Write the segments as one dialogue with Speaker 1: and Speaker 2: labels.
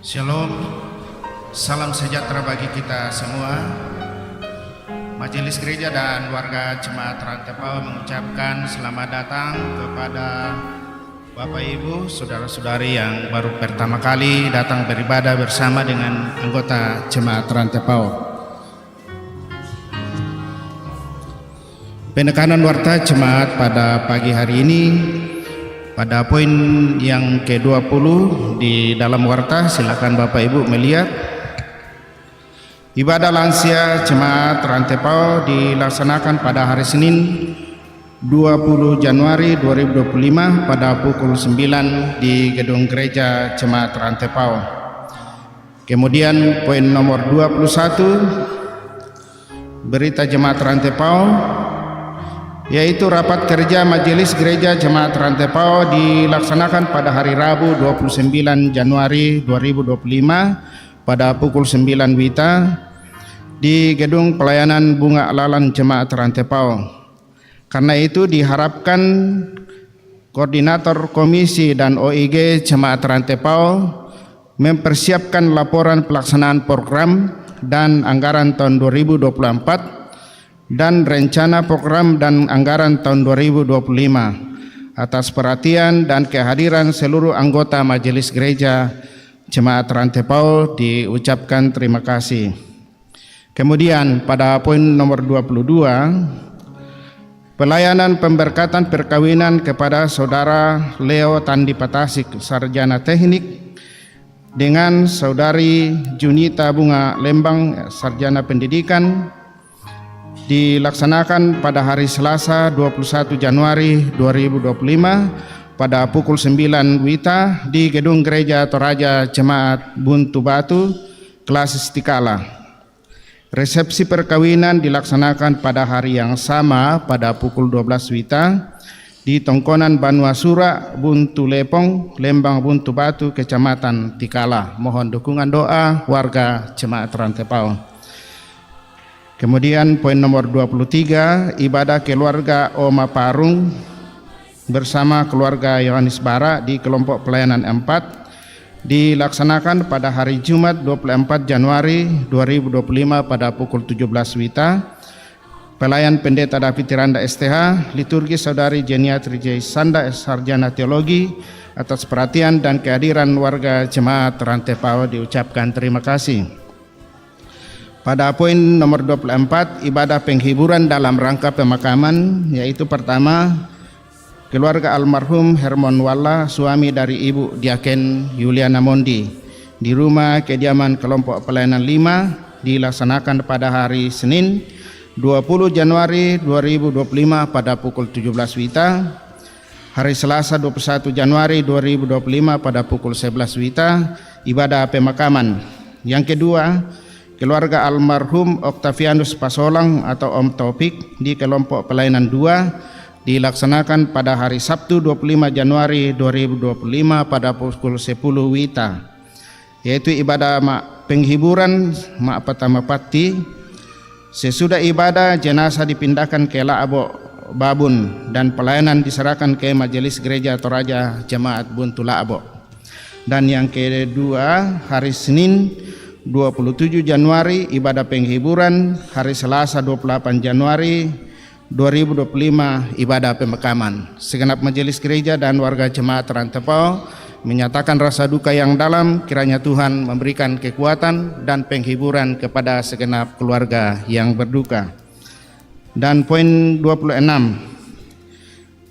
Speaker 1: Shalom, salam sejahtera bagi kita semua. Majelis Gereja dan warga Jemaat Rantepao mengucapkan selamat datang kepada Bapak Ibu, saudara-saudari yang baru pertama kali datang beribadah bersama dengan anggota Jemaat Rantepao. Penekanan warta Jemaat pada pagi hari ini pada poin yang ke-20 di dalam warta, silakan Bapak Ibu melihat. Ibadah lansia Jemaat Rantepao dilaksanakan pada hari Senin 20 Januari 2025 pada pukul 9 di gedung gereja Jemaat Rantepao. Kemudian poin nomor 21 berita Jemaat Rantepao, yaitu rapat kerja Majelis Gereja Jemaat Rantepao dilaksanakan pada hari Rabu 29 Januari 2025 pada pukul 9 WITA di gedung pelayanan Bunga Lalan Jemaat Rantepao. Karena itu diharapkan koordinator komisi dan OIG Jemaat Rantepao mempersiapkan laporan pelaksanaan program dan anggaran tahun 2024 dan rencana program dan anggaran tahun 2025. Atas perhatian dan kehadiran seluruh anggota Majelis Gereja Jemaat Rantepao diucapkan terima kasih. Kemudian pada poin nomor 22, pelayanan pemberkatan perkawinan kepada Saudara Leo Tandi Patasik, Sarjana Teknik, dengan Saudari Junita Bunga Lembang, Sarjana Pendidikan, dilaksanakan pada hari Selasa 21 Januari 2025 pada pukul 9 WITA di gedung gereja Toraja Jemaat Buntu Batu, kelas Istikala. Resepsi perkawinan dilaksanakan pada hari yang sama pada pukul 12 WITA di Tongkonan Banuasura, Buntu Lepong, Lembang Buntu Batu, Kecamatan Tikala. Mohon dukungan doa warga Jemaat Rantepao. Kemudian poin nomor 23, ibadah keluarga Oma Parung bersama keluarga Yohanes Bara di kelompok pelayanan 4 dilaksanakan pada hari Jumat 24 Januari 2025 pada pukul 17 WITA. Pelayan Pendeta David Tiranda STH, liturgi Saudari Jeniatri J. Sanda, Sarjana Teologi. Atas perhatian dan kehadiran warga Jemaat Rantepao diucapkan terima kasih. Pada poin nomor 24, ibadah penghiburan dalam rangka pemakaman, yaitu pertama, keluarga almarhum Hermon Walla, suami dari Ibu Diaken Yuliana Mondi, di rumah kediaman kelompok pelayanan 5, dilaksanakan pada hari Senin 20 Januari 2025 pada pukul 17 WITA, hari Selasa 21 Januari 2025 pada pukul 11 WITA, ibadah pemakaman. Yang kedua, keluarga almarhum Octavianus Pasolang atau Om Taufik di kelompok pelayanan 2 dilaksanakan pada hari Sabtu 25 Januari 2025 pada pukul 10 WITA, yaitu ibadah penghiburan mak pertama pati. Sesudah ibadah, jenazah dipindahkan ke Laabo Babun dan pelayanan diserahkan ke Majelis Gereja Toraja Jemaat Buntu Laabo. Dan yang kedua, hari Senin 27 Januari ibadah penghiburan, hari Selasa 28 Januari 2025 ibadah pemakaman. Segenap majelis gereja dan warga Jemaat Rantepao menyatakan rasa duka yang dalam, kiranya Tuhan memberikan kekuatan dan penghiburan kepada segenap keluarga yang berduka. Dan poin 26,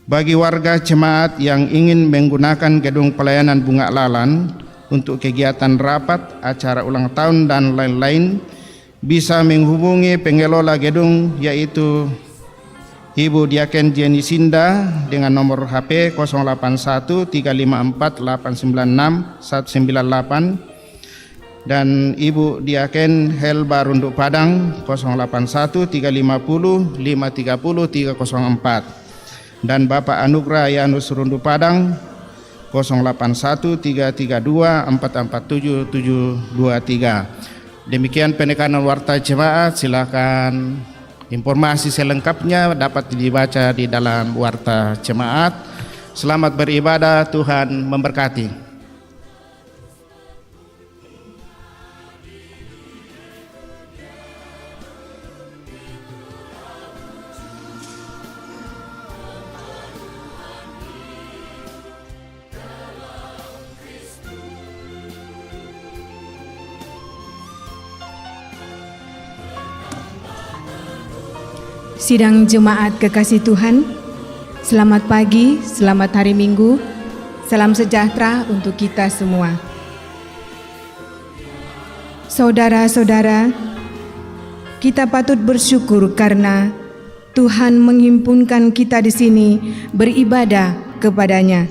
Speaker 1: bagi warga jemaat yang ingin menggunakan gedung pelayanan Bunga Lalan untuk kegiatan rapat, acara ulang tahun dan lain-lain, bisa menghubungi pengelola gedung, yaitu Ibu Diaken Jenny Sinda dengan nomor HP 081 354 896 198 dan Ibu Diaken Helba Runduk Padang 081 350 530 304 dan Bapak Anugrah Yanus Runduk Padang 081 332 447 723. Demikian penekanan warta jemaat. Silakan informasi selengkapnya dapat dibaca di dalam warta jemaat. Selamat beribadah, Tuhan memberkati.
Speaker 2: Sidang jemaat kekasih Tuhan, selamat pagi, selamat hari Minggu, salam sejahtera untuk kita semua. Saudara-saudara, kita patut bersyukur karena Tuhan menghimpunkan kita di sini beribadah kepada-Nya.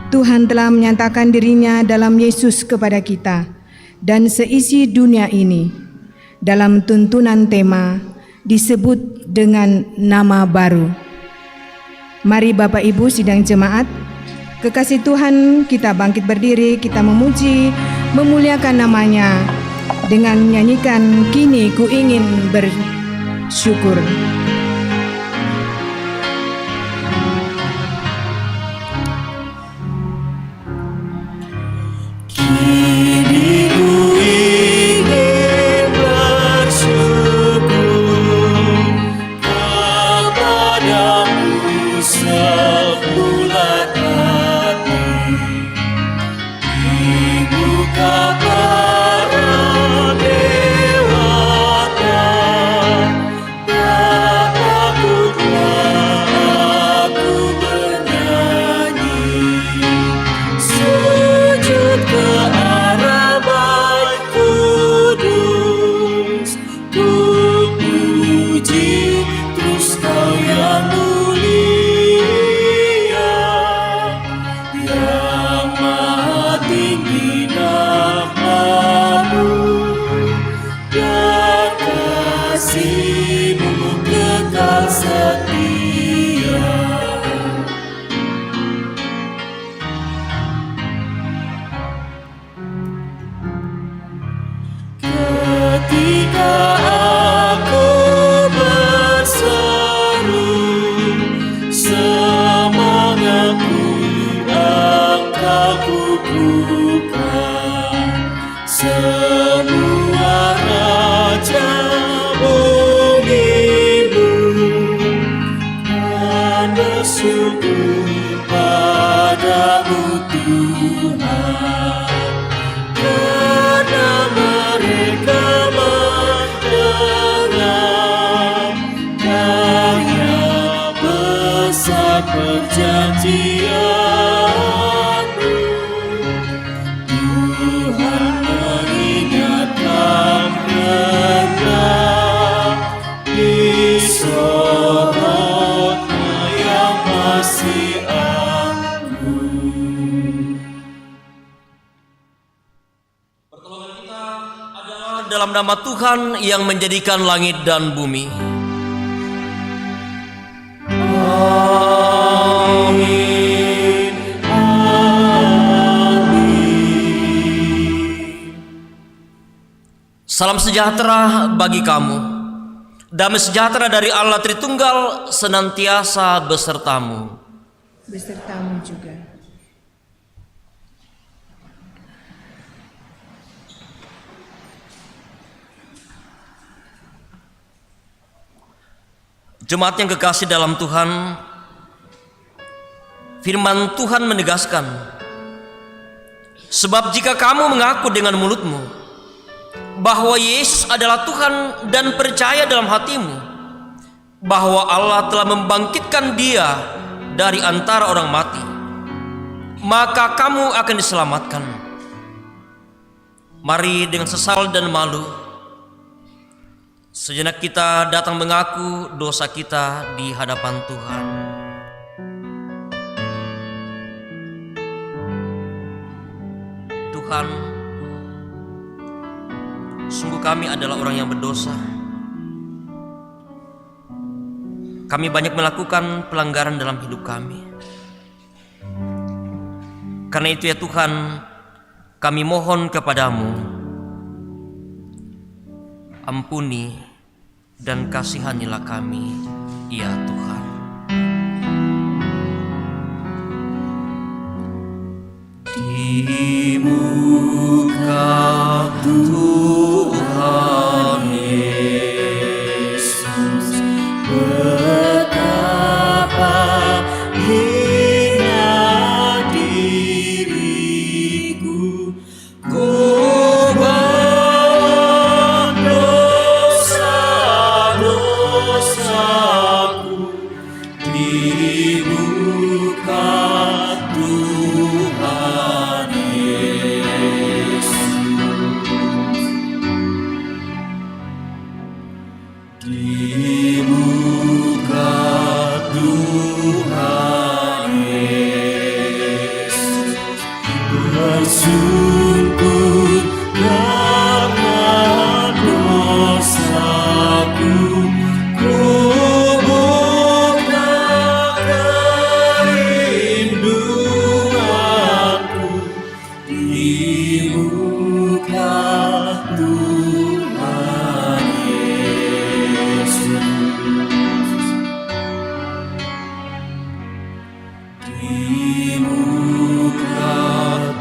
Speaker 2: Tuhan telah menyatakan diri-Nya dalam Yesus kepada kita dan seisi dunia ini dalam tuntunan tema disebut dengan nama baru. Mari Bapak Ibu sidang jemaat, kekasih Tuhan, kita bangkit berdiri, kita memuji, memuliakan nama-Nya dengan menyanyikan Kini Ku Ingin Bersyukur.
Speaker 3: Dalam nama Tuhan yang menjadikan langit dan bumi. Amin. Amin. Salam sejahtera bagi kamu. Damai sejahtera dari Allah Tritunggal senantiasa besertamu.
Speaker 2: Besertamu juga.
Speaker 3: Jemaat yang kekasih dalam Tuhan, firman Tuhan menegaskan, sebab jika kamu mengaku dengan mulutmu bahwa Yesus adalah Tuhan dan percaya dalam hatimu bahwa Allah telah membangkitkan Dia dari antara orang mati, maka kamu akan diselamatkan. Mari dengan sesal dan malu sejenak kita datang mengaku dosa kita di hadapan Tuhan. Tuhan, sungguh kami adalah orang yang berdosa. Kami banyak melakukan pelanggaran dalam hidup kami. Karena itu ya Tuhan, kami mohon kepadamu, ampuni dan kasihanilah kami, ya Tuhan. Di muka Tuhan Yesus, betapa hina diriku, ku dosa-dosa
Speaker 4: sungguh karena dosaku, ku buka kerinduanku di muka Tuhan Yesus. Di muka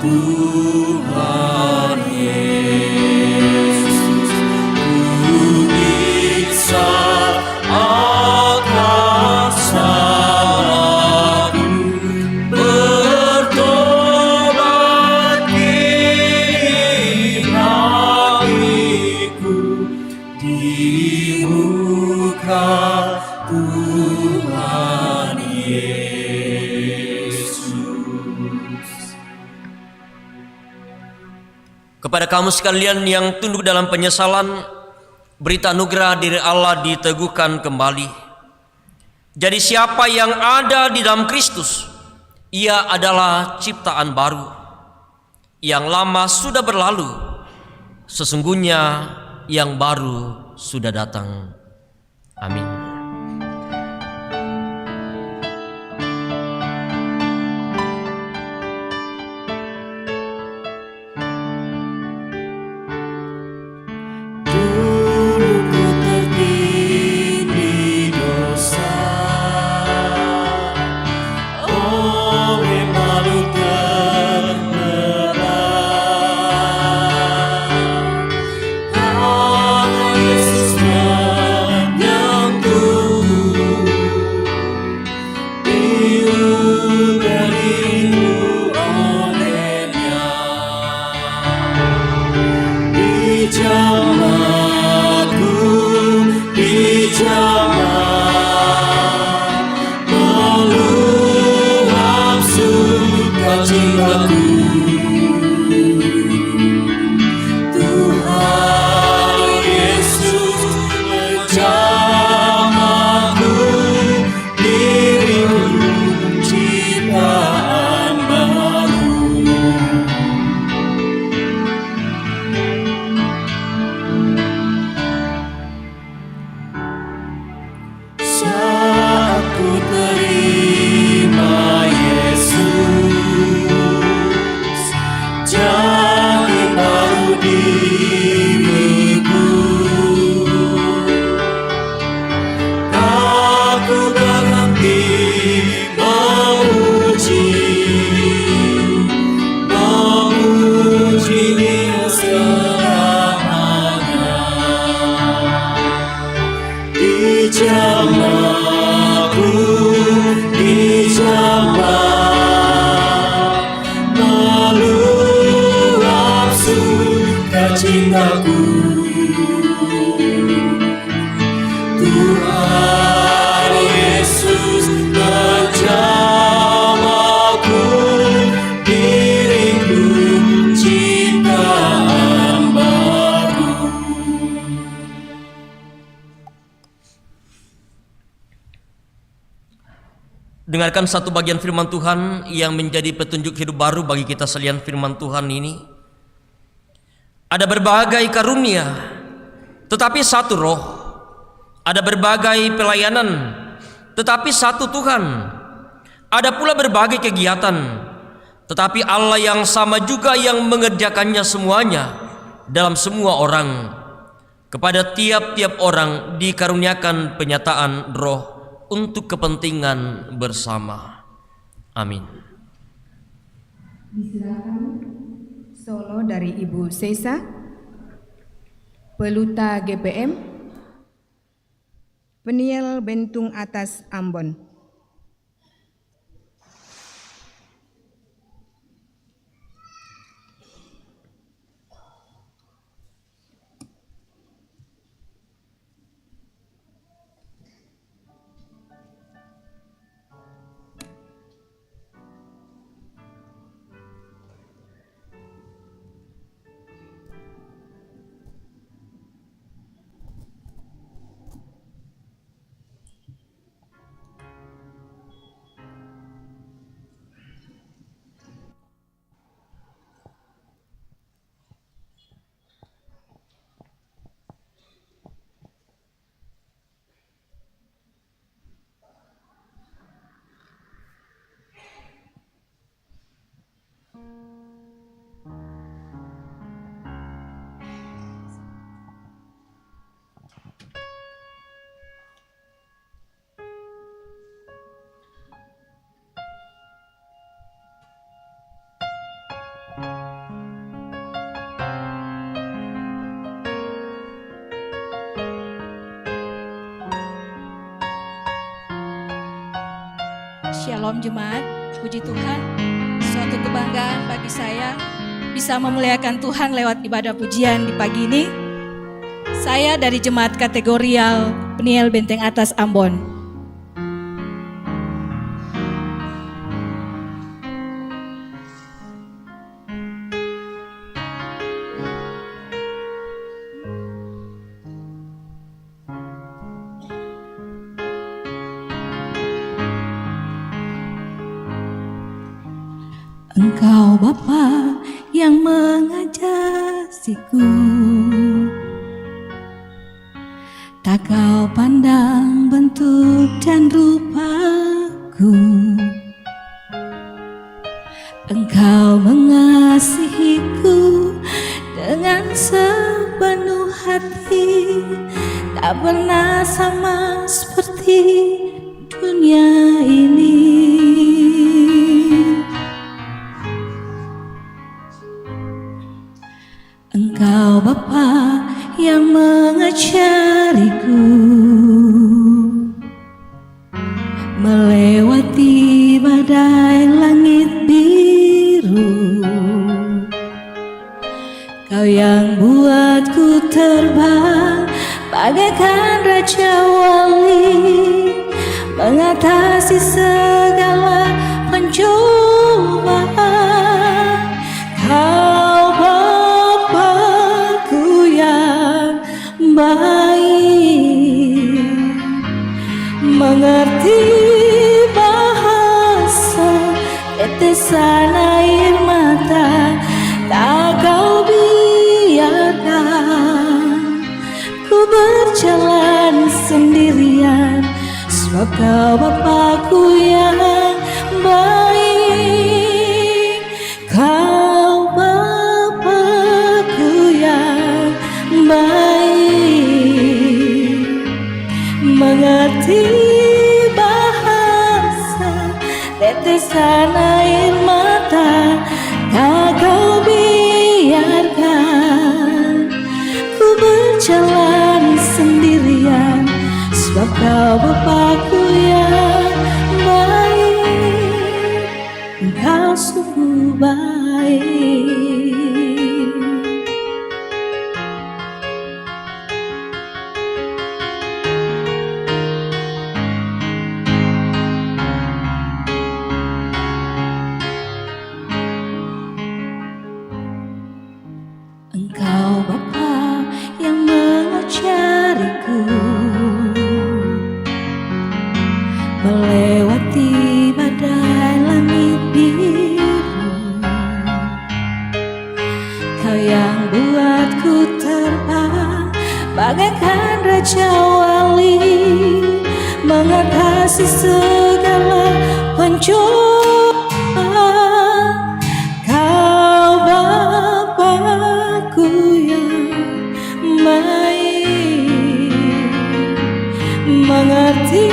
Speaker 4: Tuhan Yesus, ku bisa akan salahku, bertobat kini hatiku, di muka Tuhan Yesus.
Speaker 3: Kepada kamu sekalian yang tunduk dalam penyesalan, berita anugerah dari Allah diteguhkan kembali. Jadi siapa yang ada di dalam Kristus, ia adalah ciptaan baru. Yang lama sudah berlalu, sesungguhnya yang baru sudah datang. Amin.
Speaker 4: Dulu ku tertindih dosa, oleh malu terberat. Karena Yesus menyentuhku, diubah diriku olehnya. Dijamah meluap sukacitaku, Tuhan Yesus menjamahku, diriku ciptaan baru. Saat ku terima Yesus, jadi baru diriku. Aku berhenti memuji Dia selamanya. Dijamah meluap sukacitaku, Tuhan Yesus menjamahku, diriku ciptaan baru.
Speaker 3: Dengarkan satu bagian firman Tuhan yang menjadi petunjuk hidup baru bagi kita sekalian. Firman Tuhan ini, ada berbagai karunia, tetapi satu roh. Ada berbagai pelayanan, tetapi satu Tuhan. Ada pula berbagai kegiatan, tetapi Allah yang sama juga yang mengerjakannya semuanya dalam semua orang. Kepada tiap-tiap orang dikaruniakan penyataan roh untuk kepentingan bersama. Amin.
Speaker 2: Disilakan solo dari Ibu Sesa, Peluta GPM, Peniel Bentung Atas Ambon.
Speaker 5: Shalom jemaat, puji Tuhan. Suatu kebanggaan bagi saya bisa memuliakan Tuhan lewat ibadah pujian di pagi ini. Saya dari jemaat kategorial Peniel Benteng Atas Ambon. Engkau Bapa yang mengajariku, tak kau pandang bentuk dan rupaku. Engkau mengasihiku dengan sepenuh hati, tak pernah sama seperti dunia ini. Engkau Bapa yang mengajariku melewati badai langit biru. Kau yang buatku terbang bagaikan raja wali, mengatasi segala pencobaan. Kau Bapakku yang baik, mengerti bahasa tetesan air mata, tak kau biarkan ku berjalan sendirian, sebab kau Bapakku yang baik. Kau Bapakku yang baik, mengerti bahasa tetesan air mata, tak kau biarkan ku berjalan sendirian, sebab kau Bapakku yang baik. Engkau sungguh baik. Engkau Bapa yang mengajariku melewati badai langit biru. Kau yang buatku terbang bagaikan raja wali, mengatasi segala pencobaan. Kau Bapakku yang baik, mengerti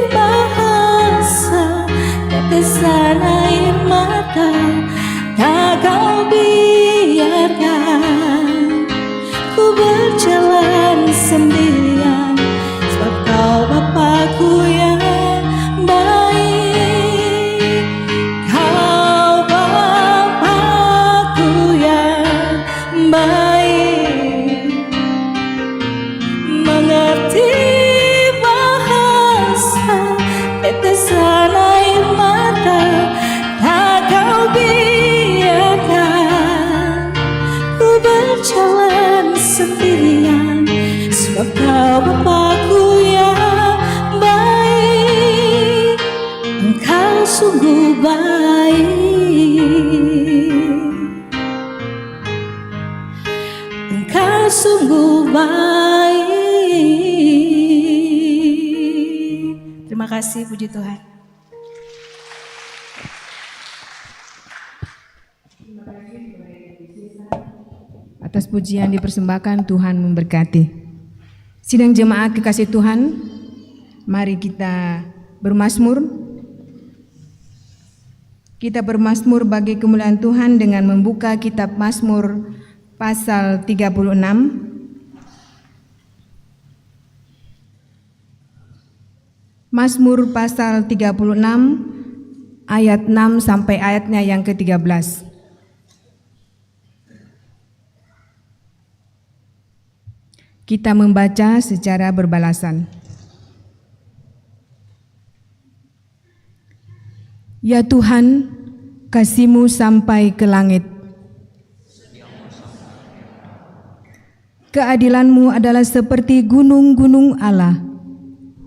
Speaker 5: bahasa tetesan air mata, tak kau biarkan ku berjalan sendirian, sebab kau Bapakku yang baik. Kau Bapakku yang baik, mengerti bahasa tetesan air mata, tak kau biarkan ku berjalan sendirian, sebab kau Bapakku yang baik. Engkau sungguh baik. Engkau sungguh baik. Terima kasih, puji Tuhan.
Speaker 2: Atas pujian dipersembahkan, Tuhan memberkati. Sidang jemaat kekasih Tuhan, mari kita bermazmur. Kita bermazmur bagi kemuliaan Tuhan dengan membuka kitab Mazmur pasal 36. Mazmur pasal 36 ayat 6 sampai ayatnya yang ke-13. Kita membaca secara berbalasan. Ya Tuhan, kasih-Mu sampai ke langit. Keadilan-Mu adalah seperti gunung-gunung Allah.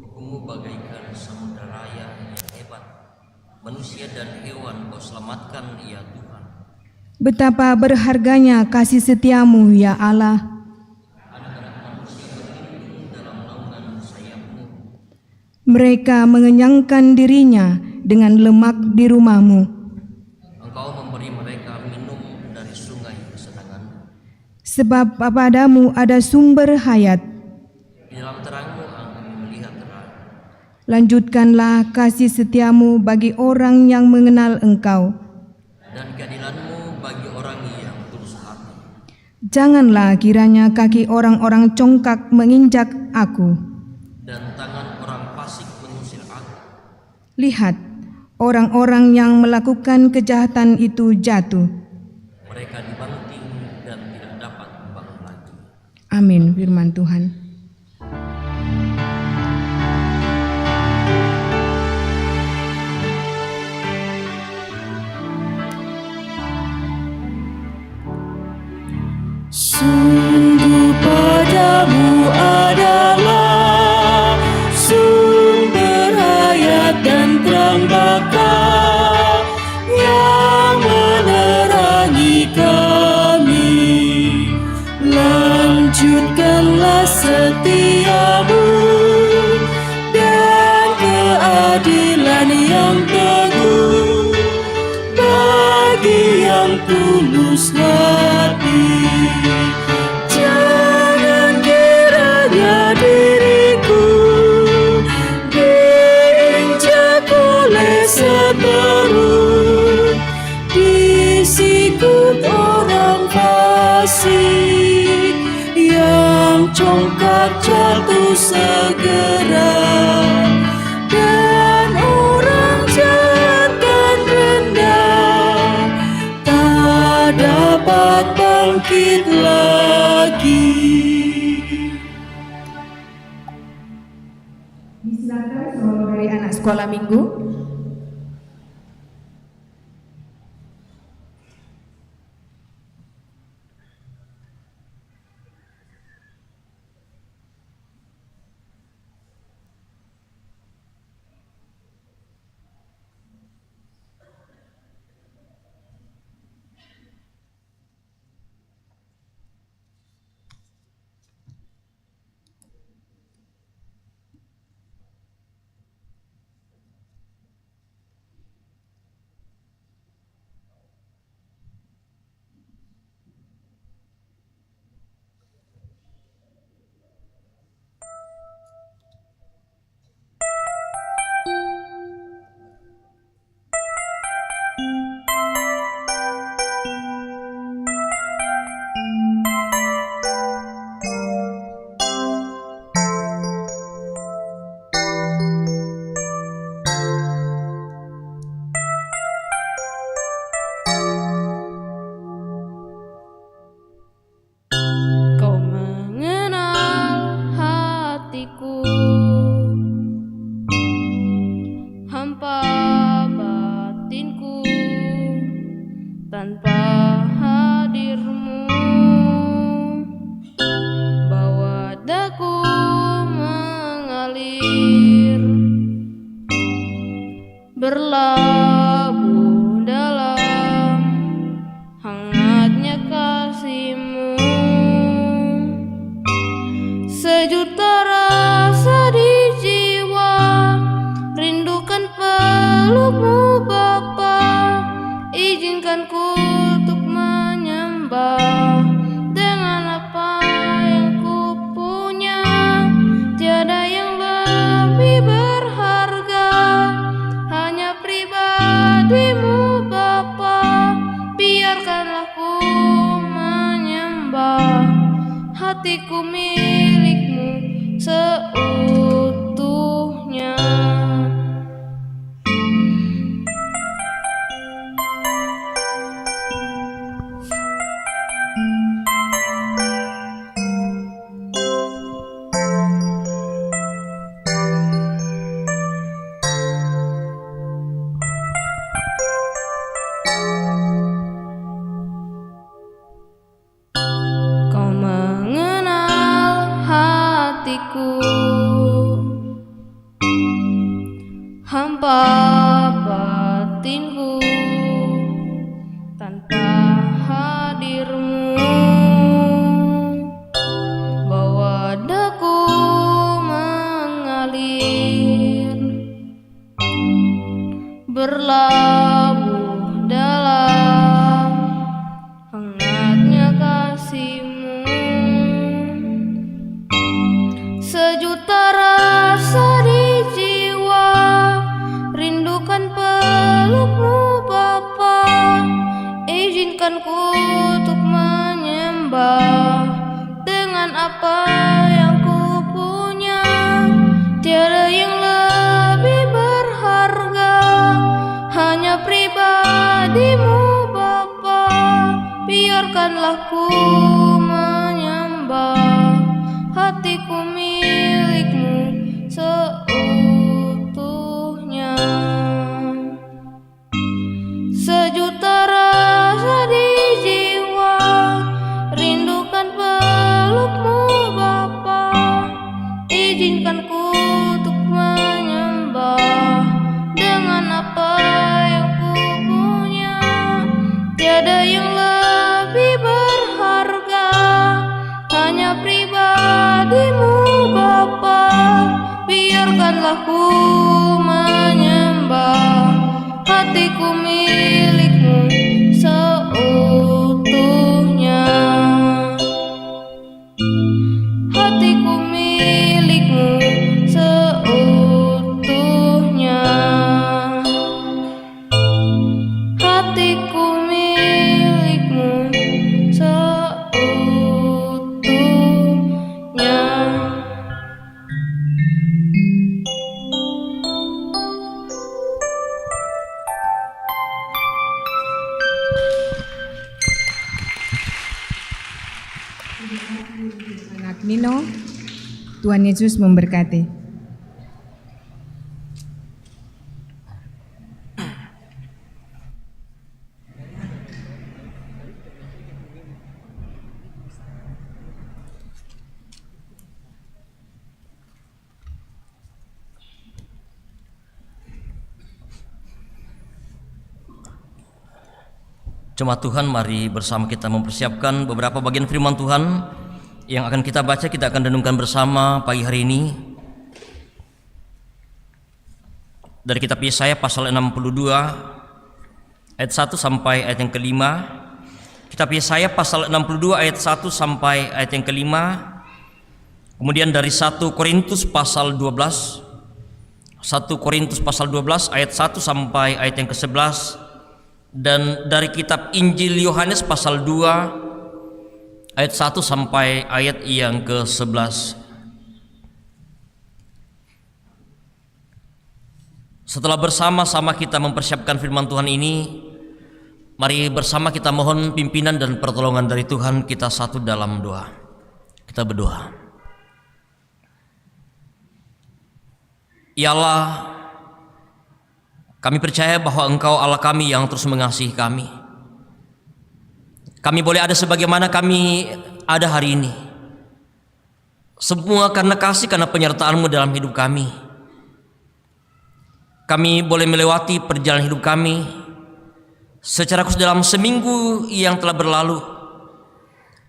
Speaker 3: Hukum-Mu bagaikan samudra raya yang hebat. Manusia dan hewan Kau selamatkan, ya Tuhan.
Speaker 2: Betapa berharganya kasih setia-Mu, ya Allah. Mereka mengenyangkan dirinya dengan lemak di rumah-Mu.
Speaker 3: Engkau memberi mereka minum dari sungai kesenangan.
Speaker 2: Sebab padamu ada sumber hayat.
Speaker 3: Di dalam terang-Mu kami melihat terang.
Speaker 2: Lanjutkanlah kasih setia-Mu bagi orang yang mengenal Engkau.
Speaker 3: Dan keadilan-Mu bagi orang yang tulus hati.
Speaker 2: Janganlah kiranya kaki orang-orang congkak menginjak aku.
Speaker 3: Dan tangan orang fasik mengusir aku.
Speaker 2: Lihat, orang-orang yang melakukan kejahatan itu jatuh.
Speaker 3: Mereka dibanting dan tidak dapat bangun lagi.
Speaker 2: Amin, firman Tuhan.
Speaker 4: Sungguh padamu adalah sumber hayat dan terang bakar yang menerangi kami. Lanjutkanlah setia-Mu dan keadilan yang teguh bagi yang tulus hati. Jangan kiranya diriku diinjak oleh seteru, disikut orang fasik yang congkak jatuh segera, dan orang jahat dan rendah tak dapat bangkit lagi.
Speaker 2: Disilakan solo dari anak sekolah minggu.
Speaker 6: Kau mengenal hatiku, hampa batinku, tanpa hadir-Mu bawa daku mengalir, berlabuh dalam hangatnya kasih-Mu. Sejuta rasa di jiwa, rindukan peluk-Mu Bapa. Izinkan ku untuk menyembah dengan apa yang ku punya. Tiada yang lebih berharga, hanya pribadi-Mu Bapa. Biarkanlah ku menyembah, hatiku milik-Mu seutuhnya. Kau mengenal hatiku, hampa batinku tanpa hadirmu. Bawa daku mengalir, berlabuh dalam hangatnya kasih-Mu. Sejuta rasa di jiwa, rindukan peluk-Mu Bapa. Izinkan ku untuk menyembah dengan apa yang ku punya. Tiada yang lebih berharga, hanya pribadi-Mu Bapa. Biarkanlah ku menyembah, hatiku milik-Mu seutuhnya. Sejuta rasa di jiwa, rindukan peluk-Mu Bapa. Izinkan ku untuk menyembah dengan apa yang ku punya. Tiada yang lebih berharga, hanya pribadi-Mu Bapa. Biarkanlah ku menyembah, hatiku milik-Mu seutuhnya. Hatiku milik-Mu seutuhnya. Hatiku milik-Mu seutuhnya.
Speaker 2: Anak Nino, Tuhan Yesus memberkati.
Speaker 3: Jemaat Tuhan, mari bersama kita mempersiapkan beberapa bagian firman Tuhan yang akan kita baca, kita akan renungkan bersama pagi hari ini. Dari kitab Yesaya pasal 62 ayat 1 sampai ayat yang kelima. Kitab Yesaya pasal 62 ayat 1 sampai ayat yang kelima. Kemudian dari 1 Korintus pasal 12, 1 Korintus pasal 12 ayat 1 sampai ayat yang ke-11. Dan dari kitab Injil Yohanes pasal 2 ayat 1 sampai ayat yang ke-11. Setelah bersama-sama kita mempersiapkan firman Tuhan ini, mari bersama kita mohon pimpinan dan pertolongan dari Tuhan. Kita satu dalam doa. Kita berdoa. Ya Allah, kami percaya bahwa Engkau Allah kami yang terus mengasihi kami. Kami boleh ada sebagaimana kami ada hari ini, semua karena kasih, karena penyertaan-Mu dalam hidup kami. Kami boleh melewati perjalanan hidup kami secara khusus dalam seminggu yang telah berlalu,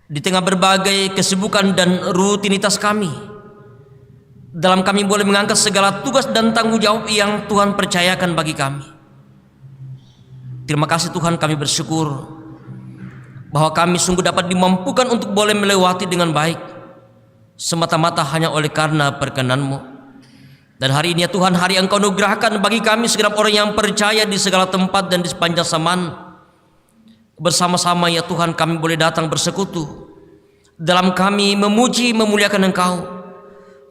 Speaker 3: di tengah berbagai kesibukan dan rutinitas kami. Dalam kami boleh mengangkat segala tugas dan tanggung jawab yang Tuhan percayakan bagi kami. Terima kasih Tuhan, kami bersyukur bahwa kami sungguh dapat dimampukan untuk boleh melewati dengan baik, semata-mata hanya oleh karena perkenan-Mu. Dan hari ini ya Tuhan, hari yang Engkau anugerahkan bagi kami segenap orang yang percaya di segala tempat dan di sepanjang zaman. Bersama-sama ya Tuhan, kami boleh datang bersekutu dalam kami memuji memuliakan Engkau,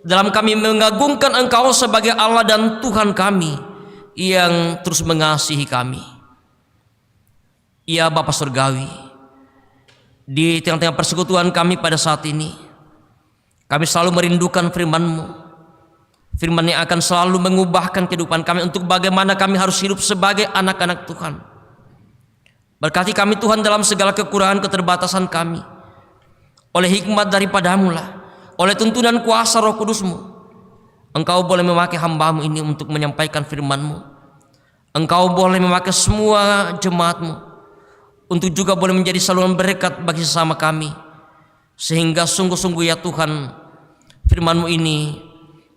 Speaker 3: dalam kami mengagungkan Engkau sebagai Allah dan Tuhan kami yang terus mengasihi kami. Ya Bapa Surgawi, di tengah-tengah persekutuan kami pada saat ini, kami selalu merindukan firman-Mu, firman yang akan selalu mengubahkan kehidupan kami untuk bagaimana kami harus hidup sebagai anak-anak Tuhan. Berkati kami Tuhan dalam segala kekurangan keterbatasan kami. Oleh hikmat daripadamu lah, oleh tuntunan kuasa Roh Kudus-Mu, Engkau boleh memakai hamba-Mu ini untuk menyampaikan firman-Mu. Engkau boleh memakai semua jemaat-Mu untuk juga boleh menjadi saluran berkat bagi sesama kami. Sehingga sungguh-sungguh ya Tuhan, firman-Mu ini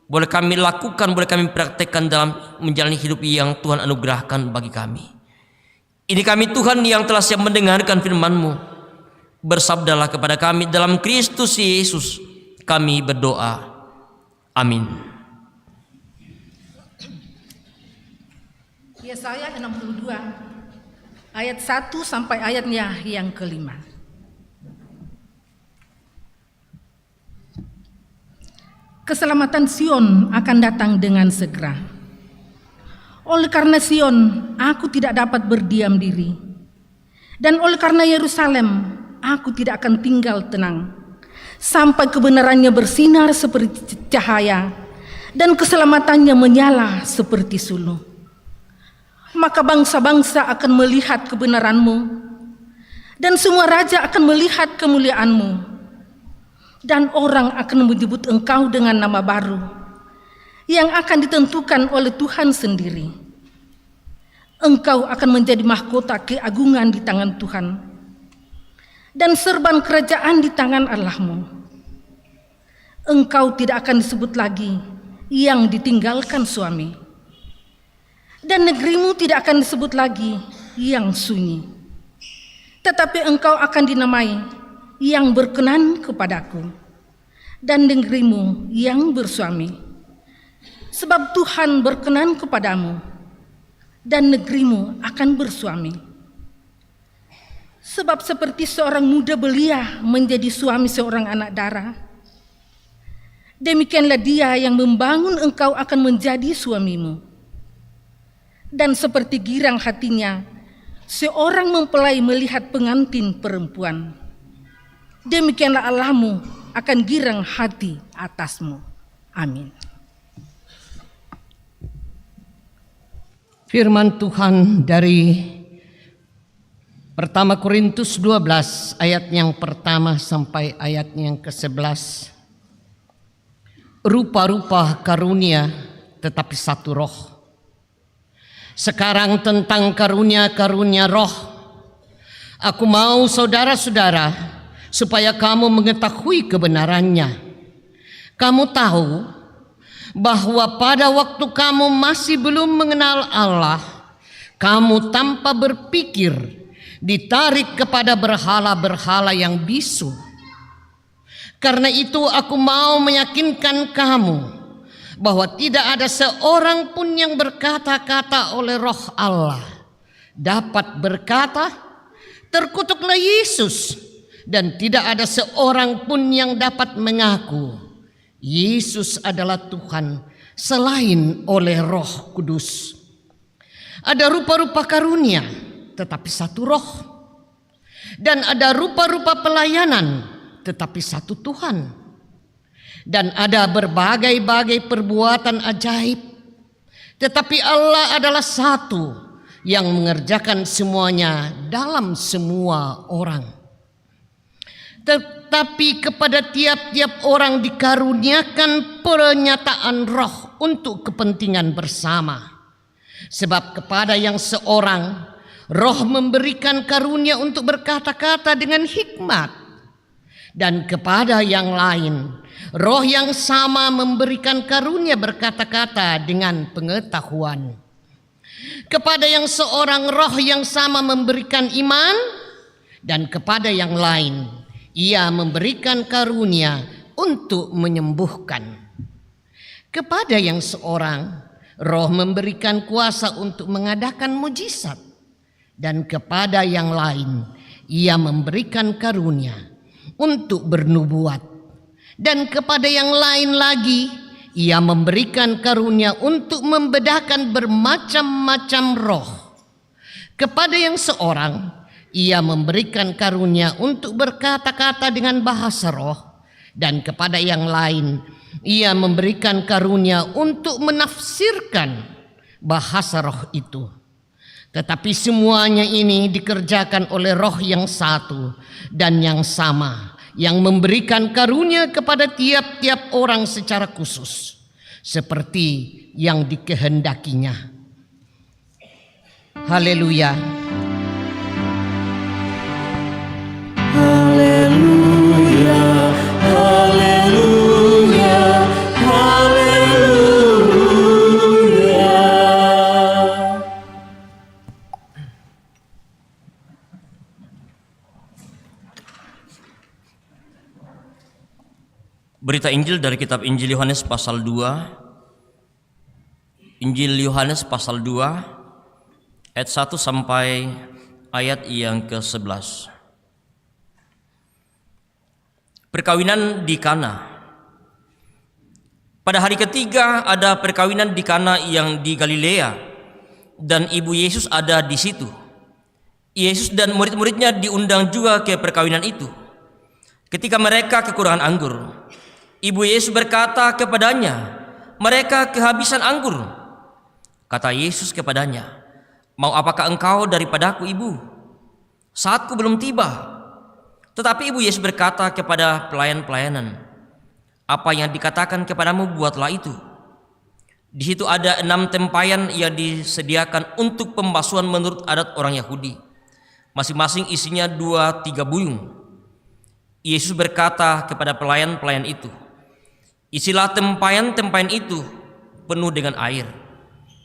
Speaker 3: boleh kami lakukan, boleh kami praktekkan dalam menjalani hidup yang Tuhan anugerahkan bagi kami. Ini kami Tuhan yang telah siap mendengarkan firman-Mu. Bersabdalah kepada kami dalam Kristus Yesus kami berdoa. Amin.
Speaker 7: Yesaya 62 ayat 1 sampai ayatnya yang ke-5. Keselamatan Sion akan datang dengan segera. Oleh karena Sion, aku tidak dapat berdiam diri. Dan oleh karena Yerusalem, aku tidak akan tinggal tenang sampai kebenarannya bersinar seperti cahaya dan keselamatannya menyala seperti suluh. Maka bangsa-bangsa akan melihat kebenaran-Mu dan semua raja akan melihat kemuliaan-Mu. Dan orang akan menyebut Engkau dengan nama baru yang akan ditentukan oleh Tuhan sendiri. Engkau akan menjadi mahkota keagungan di tangan Tuhan dan serban kerajaan di tangan Allah-Mu. Engkau tidak akan disebut lagi yang ditinggalkan suami, dan negerimu tidak akan disebut lagi yang sunyi. Tetapi engkau akan dinamai yang berkenan kepadaku, dan negerimu yang bersuami. Sebab Tuhan berkenan kepadamu, dan negerimu akan bersuami. Sebab seperti seorang muda belia menjadi suami seorang anak dara, demikianlah dia yang membangun engkau akan menjadi suamimu. Dan seperti girang hatinya seorang mempelai melihat pengantin perempuan, demikianlah Allahmu akan girang hati atasmu. Amin.
Speaker 8: Firman Tuhan dari pertama Korintus 12 ayat yang pertama sampai ayat yang ke-11. Rupa-rupa karunia tetapi satu roh. Sekarang tentang karunia-karunia roh. Aku mau saudara-saudara supaya kamu mengetahui kebenarannya. Kamu tahu bahwa pada waktu kamu masih belum mengenal Allah, kamu tanpa berpikir ditarik kepada berhala-berhala yang bisu. Karena itu aku mau meyakinkan kamu bahwa tidak ada seorang pun yang berkata-kata oleh Roh Allah dapat berkata, terkutuklah Yesus, dan tidak ada seorang pun yang dapat mengaku Yesus adalah Tuhan selain oleh Roh Kudus. Ada rupa-rupa karunia tetapi satu roh. Dan ada rupa-rupa pelayanan tetapi satu Tuhan. Dan ada berbagai-bagai perbuatan ajaib, tetapi Allah adalah satu yang mengerjakan semuanya dalam semua orang. Tetapi kepada tiap-tiap orang dikaruniakan pernyataan roh untuk kepentingan bersama. Sebab kepada yang seorang roh memberikan karunia untuk berkata-kata dengan hikmat, dan kepada yang lain roh yang sama memberikan karunia berkata-kata dengan pengetahuan. Kepada yang seorang roh yang sama memberikan iman, dan kepada yang lain Ia memberikan karunia untuk menyembuhkan. Kepada yang seorang roh memberikan kuasa untuk mengadakan mujizat, dan kepada yang lain Ia memberikan karunia untuk bernubuat, dan kepada yang lain lagi Ia memberikan karunia untuk membedakan bermacam-macam roh. Kepada yang seorang Ia memberikan karunia untuk berkata-kata dengan bahasa roh, dan kepada yang lain Ia memberikan karunia untuk menafsirkan bahasa roh itu. Tetapi semuanya ini dikerjakan oleh Roh yang satu dan yang sama, yang memberikan karunia kepada tiap-tiap orang secara khusus, seperti yang dikehendakinya. Haleluya.
Speaker 4: Haleluya, haleluya, haleluya.
Speaker 3: Berita Injil dari kitab Injil Yohanes pasal 2. Injil Yohanes pasal 2 ayat 1 sampai ayat yang ke-11. Perkawinan di Kana. Pada hari ketiga ada perkawinan di Kana yang di Galilea, dan ibu Yesus ada di situ. Yesus dan murid-muridnya diundang juga ke perkawinan itu. Ketika mereka kekurangan anggur, ibu Yesus berkata kepadanya, "Mereka kehabisan anggur." Kata Yesus kepadanya, "Mau apakah engkau daripadaku, ibu? Saatku belum tiba." Tetapi ibu Yesus berkata kepada pelayan-pelayanan, "Apa yang dikatakan kepadamu, buatlah itu." Di situ ada 6 tempayan yang disediakan untuk pembasuhan menurut adat orang Yahudi. Masing-masing isinya 2-3 buyung. Yesus berkata kepada pelayan-pelayan itu, "Isilah tempayan-tempayan itu penuh dengan air."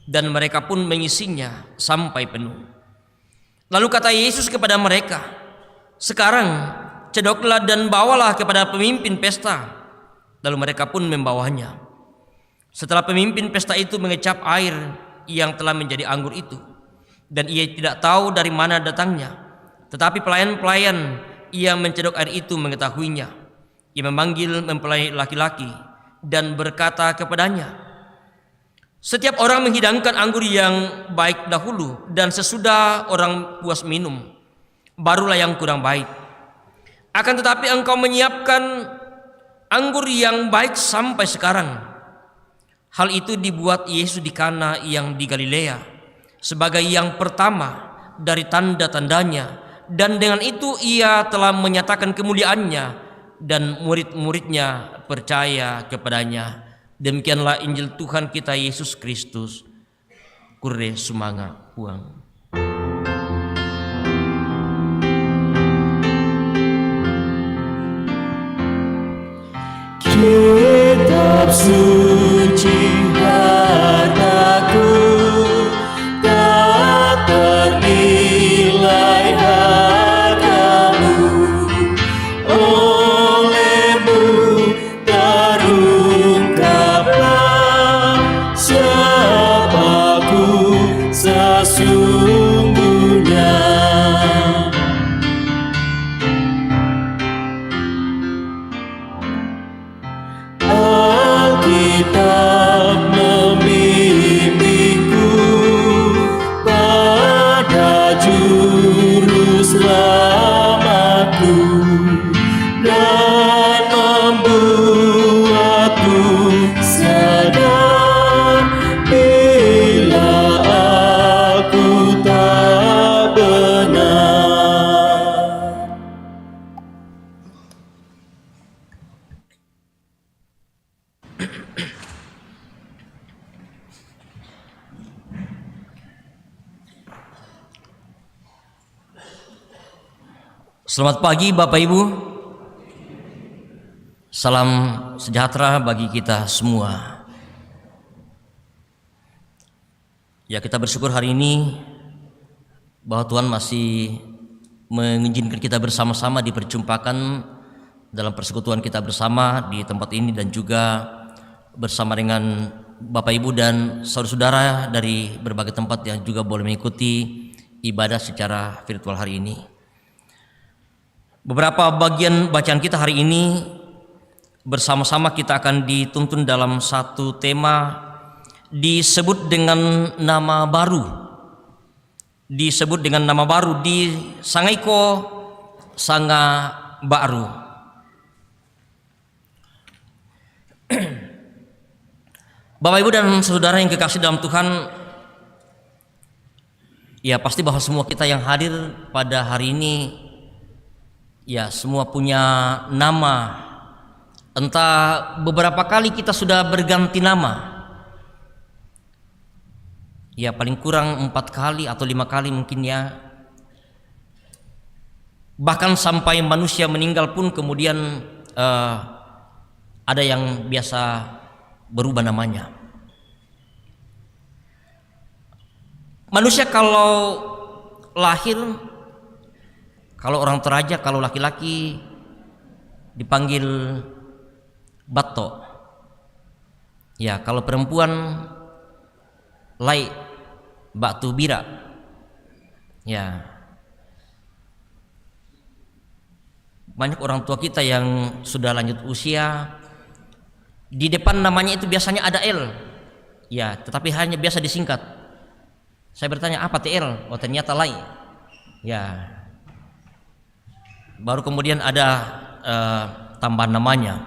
Speaker 3: Dan mereka pun mengisinya sampai penuh. Lalu kata Yesus kepada mereka, "Sekarang cedoklah dan bawalah kepada pemimpin pesta." Lalu mereka pun membawanya. Setelah pemimpin pesta itu mengecap air yang telah menjadi anggur itu, dan ia tidak tahu dari mana datangnya, tetapi pelayan-pelayan yang mencedok air itu mengetahuinya. Ia memanggil mempelai laki-laki dan berkata kepadanya, "Setiap orang menghidangkan anggur yang baik dahulu, dan sesudah orang puas minum, barulah yang kurang baik. Akan tetapi engkau menyiapkan anggur yang baik sampai sekarang." Hal itu dibuat Yesus di Kana yang di Galilea sebagai yang pertama dari tanda-tandanya, dan dengan itu ia telah menyatakan kemuliaannya, dan murid-muridnya percaya kepadanya. Demikianlah Injil Tuhan kita Yesus Kristus. Kure sumanga puang.
Speaker 4: Kitab suci hartaku, tak ternilai hargamu. Olehmu terungkaplah siapaku sesungguhnya. Alkitab membimbingku pada juru selamatku, dan membuatku sadar bila aku tak benar.
Speaker 3: Selamat pagi Bapak Ibu. Salam sejahtera bagi kita semua. Ya, kita bersyukur hari ini bahwa Tuhan masih mengizinkan kita bersama-sama diperjumpakan dalam persekutuan kita bersama di tempat ini, dan juga bersama dengan Bapak Ibu dan saudara-saudara dari berbagai tempat yang juga boleh mengikuti ibadah secara virtual hari ini. Beberapa bagian bacaan kita hari ini bersama-sama kita akan dituntun dalam satu tema disebut dengan nama baru. Disebut dengan nama baru di Sangaiko Sanga Baru. Bapak Ibu dan saudara yang kekasih dalam Tuhan, Ya pasti bahwa semua kita yang hadir pada hari ini ya semua punya nama. Entah beberapa kali kita sudah berganti nama. Ya paling kurang 4 kali atau 5 kali mungkin ya. Bahkan sampai manusia meninggal pun kemudian ada yang biasa berubah namanya. Manusia kalau lahir, kalau orang Toraja, kalau laki-laki dipanggil Bato. Ya, kalau perempuan Lai Batu Bira. Ya. Banyak orang tua kita yang sudah lanjut usia, di depan namanya itu biasanya ada L. Ya, tetapi hanya biasa disingkat. Saya bertanya, apa TL? Oh, ternyata Lai. Ya. Baru kemudian ada tambahan namanya.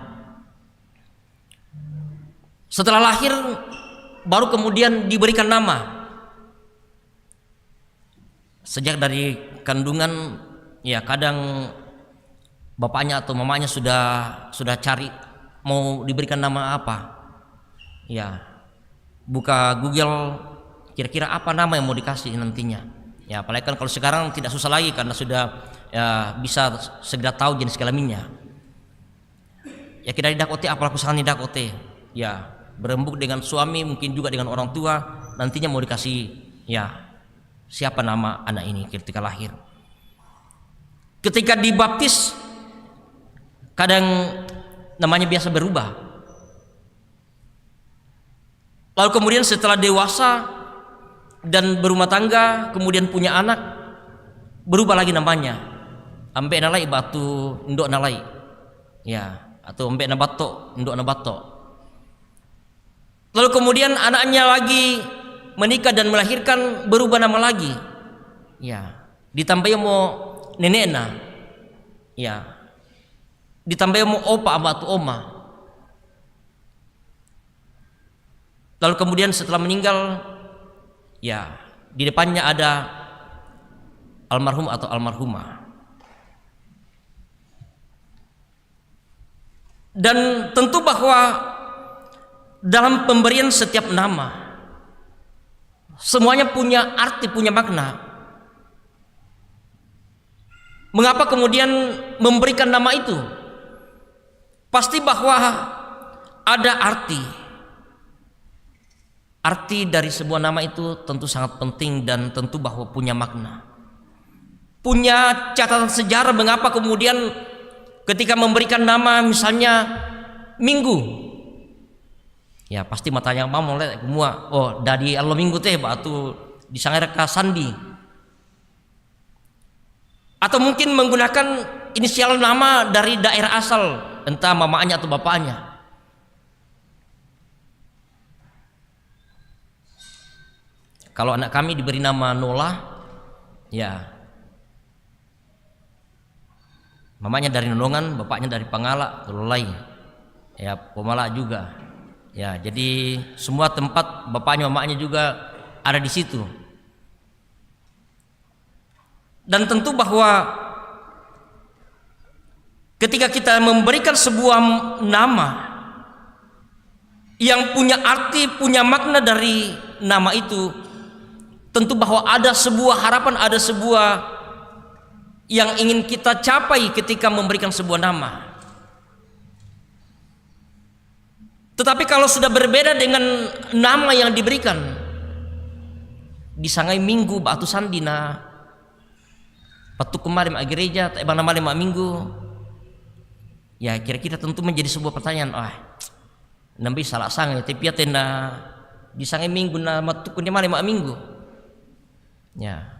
Speaker 3: Setelah lahir baru kemudian diberikan nama. Sejak dari kandungan ya kadang bapaknya atau mamanya sudah cari mau diberikan nama apa. Ya. Buka Google kira-kira apa nama yang mau dikasih nantinya. Ya, apalagi kan kalau sekarang tidak susah lagi karena sudah ya, bisa segera tahu jenis kelaminnya. Ya kita tidak ote apalagi sangat tidak ote. Ya, berembuk dengan suami mungkin juga dengan orang tua nantinya mau dikasih ya siapa nama anak ini ketika lahir. Ketika dibaptis kadang namanya biasa berubah. Lalu kemudian setelah dewasa dan berumah tangga kemudian punya anak berubah lagi namanya. Ambek nalai batu ndok nalai. Ya, atau ambek na bato ndok na bato. Lalu kemudian anaknya lagi menikah dan melahirkan berubah nama lagi. Ya, ditambah mau nenekna. Ya. Ditambah mau opa batu oma. Lalu kemudian setelah meninggal ya, di depannya ada almarhum atau almarhumah. Dan tentu bahwa dalam pemberian setiap nama semuanya punya arti, punya makna. Mengapa kemudian memberikan nama itu? Pasti bahwa ada arti. Arti dari sebuah nama itu tentu sangat penting dan tentu bahwa punya makna. Punya catatan sejarah mengapa kemudian ketika memberikan nama misalnya Minggu. Ya pasti matanya mau lihat semua. Oh, dari Allah Minggu teh batu disangareka Sandi. Atau mungkin menggunakan inisial nama dari daerah asal, entah mamanya atau bapaknya. Kalau anak kami diberi nama Nola, ya mamanya dari Nonongan, bapaknya dari Pangala, Tululai, ya Pomala juga. Ya, jadi semua tempat bapaknya, mamanya juga ada di situ. Dan tentu bahwa ketika kita memberikan sebuah nama yang punya arti, punya makna dari nama itu, tentu bahwa ada sebuah harapan, ada sebuah yang ingin kita capai ketika memberikan sebuah nama. Tetapi kalau sudah berbeda dengan nama yang diberikan, disangai Minggu batu sandina, patu kemarin mak gereja, tak bang nama lima minggu. Ya kira-kira tentu menjadi sebuah pertanyaan. Nambi salah sangai, tapi ya tenda disangai Minggu na matu kunya mak minggu. Ya.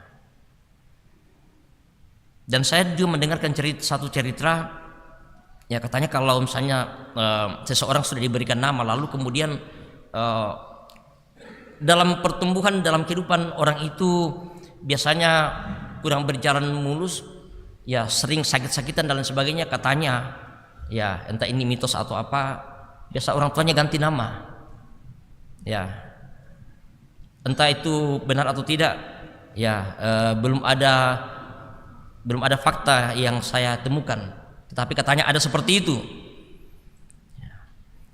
Speaker 3: Dan saya juga mendengarkan satu cerita. Ya katanya kalau misalnya seseorang sudah diberikan nama lalu kemudian dalam pertumbuhan, dalam kehidupan orang itu biasanya kurang berjalan mulus, ya sering sakit-sakitan dan lain sebagainya, katanya ya entah ini mitos atau apa, biasa orang tuanya ganti nama. Ya entah itu benar atau tidak, belum ada fakta yang saya temukan, tetapi katanya ada seperti itu.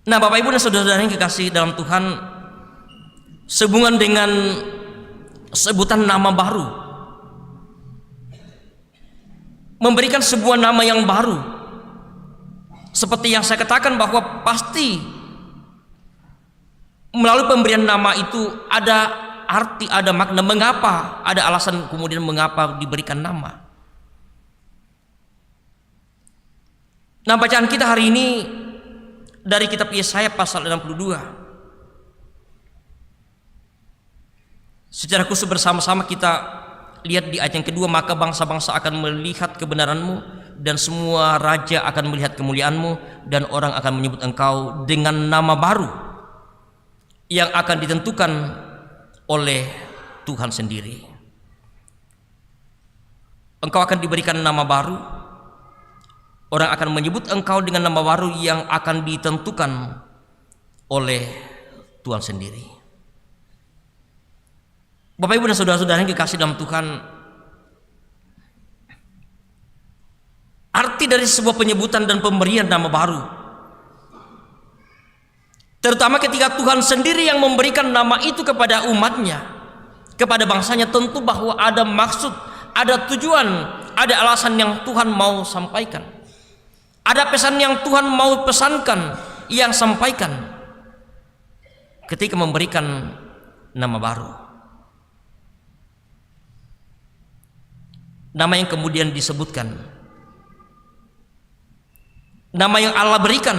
Speaker 3: Nah, Bapak Ibu dan saudara-saudara yang kekasih dalam Tuhan, sehubungan dengan sebutan nama baru, memberikan sebuah nama yang baru, seperti yang saya katakan bahwa pasti melalui pemberian nama itu ada arti, ada makna, mengapa, ada alasan kemudian mengapa diberikan nama. Nah, bacaan kita hari ini dari kitab Yesaya pasal 62. Secara khusus bersama-sama kita lihat di ayat yang kedua, maka bangsa-bangsa akan melihat kebenaranmu dan semua raja akan melihat kemuliaanmu, dan orang akan menyebut engkau dengan nama baru yang akan ditentukan oleh Tuhan sendiri. Engkau akan diberikan nama baru. Orang akan menyebut engkau dengan nama baru yang akan ditentukan oleh Tuhan sendiri. Bapak Ibu dan saudara-saudara yang dikasih dalam Tuhan, arti dari sebuah penyebutan dan pemberian nama baru, terutama ketika Tuhan sendiri yang memberikan nama itu kepada umatnya, kepada bangsanya, tentu bahwa ada maksud, ada tujuan, ada alasan yang Tuhan mau sampaikan. Ada pesan yang Tuhan mau pesankan, yang sampaikan ketika memberikan nama baru. Nama yang kemudian disebutkan, nama yang Allah berikan,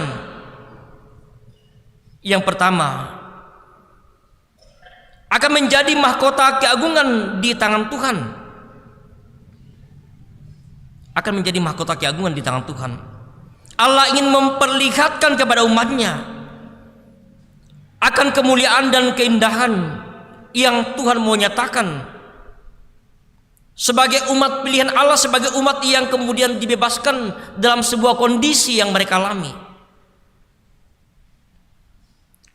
Speaker 3: yang pertama akan menjadi mahkota keagungan di tangan Tuhan. Akan menjadi mahkota keagungan di tangan Tuhan. Allah ingin memperlihatkan kepada umatnya akan kemuliaan dan keindahan yang Tuhan mau nyatakan sebagai umat pilihan Allah, sebagai umat yang kemudian dibebaskan dalam sebuah kondisi yang mereka alami.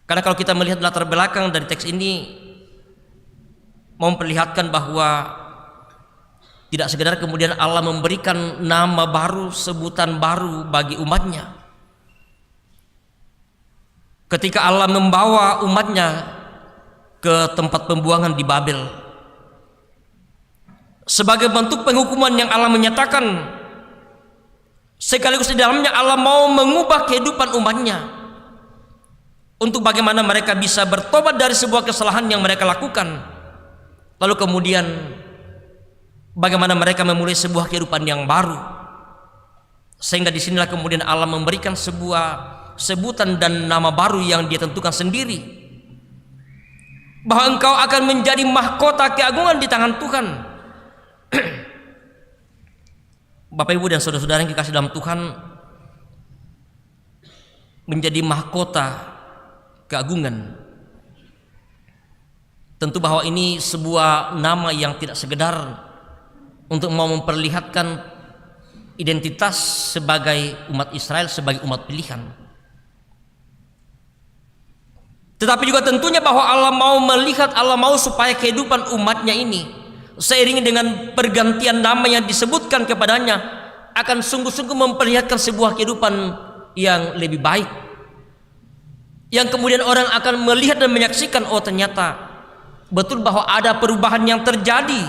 Speaker 3: Karena kalau kita melihat latar belakang dari teks ini memperlihatkan bahwa tidak sekedar kemudian Allah memberikan nama baru, sebutan baru bagi umatnya. Ketika Allah membawa umatnya ke tempat pembuangan di Babel, sebagai bentuk penghukuman yang Allah menyatakan, sekaligus di dalamnya Allah mau mengubah kehidupan umatnya, untuk bagaimana mereka bisa bertobat dari sebuah kesalahan yang mereka lakukan, lalu kemudian bagaimana mereka memulai sebuah kehidupan yang baru. Sehingga disinilah kemudian Allah memberikan sebuah sebutan dan nama baru yang Dia tentukan sendiri, bahwa engkau akan menjadi mahkota keagungan di tangan Tuhan. Bapak Ibu dan saudara-saudara yang dikasih dalam Tuhan, menjadi mahkota keagungan, tentu bahwa ini sebuah nama yang tidak sekedar untuk mau memperlihatkan identitas sebagai umat Israel, sebagai umat pilihan, tetapi juga tentunya bahwa Allah mau melihat, Allah mau supaya kehidupan umatnya ini seiring dengan pergantian nama yang disebutkan kepadanya akan sungguh-sungguh memperlihatkan sebuah kehidupan yang lebih baik, yang kemudian orang akan melihat dan menyaksikan, oh ternyata betul bahwa ada perubahan yang terjadi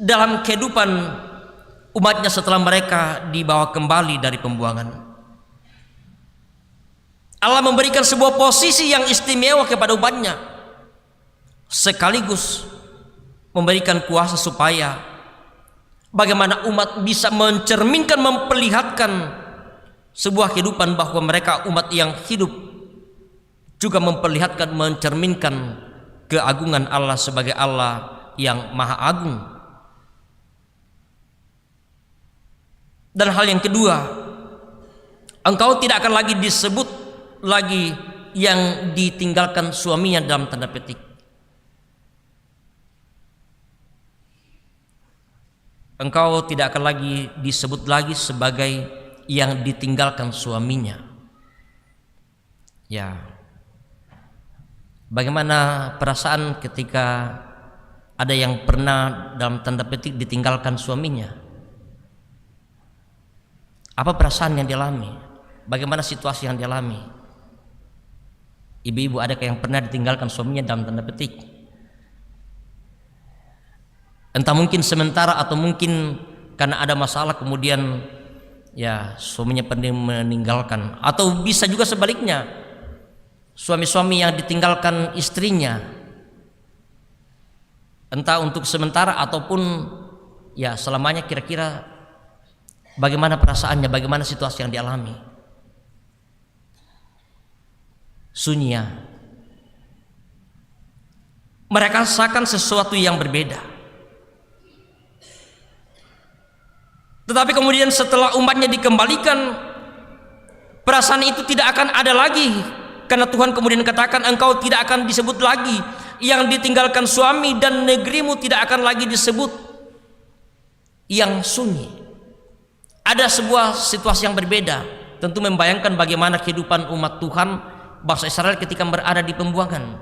Speaker 3: dalam kehidupan umatnya setelah mereka dibawa kembali dari pembuangan. Allah memberikan sebuah posisi yang istimewa kepada umatnya, sekaligus memberikan kuasa supaya bagaimana umat bisa mencerminkan, memperlihatkan sebuah kehidupan bahwa mereka umat yang hidup, juga memperlihatkan, mencerminkan keagungan Allah sebagai Allah yang Maha Agung. Dan hal yang kedua, engkau tidak akan lagi disebut lagi yang ditinggalkan suaminya dalam tanda petik. Engkau tidak akan lagi disebut lagi sebagai yang ditinggalkan suaminya. Ya, bagaimana perasaan ketika Ada yang pernah dalam tanda petik ditinggalkan suaminya? Apa perasaan yang dialami? Bagaimana situasi yang dialami? Ibu-ibu, adakah yang pernah ditinggalkan suaminya dalam tanda petik? Entah mungkin sementara atau mungkin karena ada masalah kemudian ya suaminya pernah meninggalkan, atau bisa juga sebaliknya, suami-suami yang ditinggalkan istrinya entah untuk sementara ataupun ya selamanya. Kira-kira bagaimana perasaannya, bagaimana situasi yang dialami? Sunyi. Mereka rasakan sesuatu yang berbeda. Tetapi kemudian setelah umatnya dikembalikan, perasaan itu tidak akan ada lagi, karena Tuhan kemudian katakan, engkau tidak akan disebut lagi yang ditinggalkan suami, dan negerimu tidak akan lagi disebut yang sunyi. Ada sebuah situasi yang berbeda, tentu membayangkan bagaimana kehidupan umat Tuhan, bangsa Israel ketika berada di pembuangan.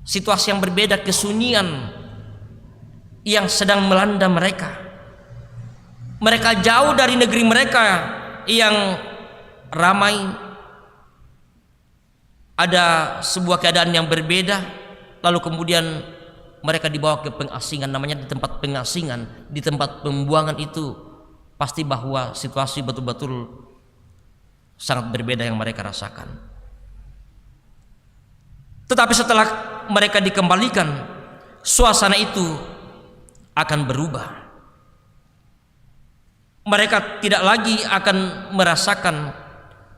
Speaker 3: Situasi yang berbeda, kesunyian yang sedang melanda mereka. Mereka jauh dari negeri mereka yang ramai. Ada sebuah keadaan yang berbeda, lalu kemudian mereka dibawa ke pengasingan. Namanya di tempat pengasingan, di tempat pembuangan itu, pasti bahwa situasi betul-betul sangat berbeda yang mereka rasakan. Tetapi setelah mereka dikembalikan, suasana itu akan berubah. Mereka tidak lagi akan merasakan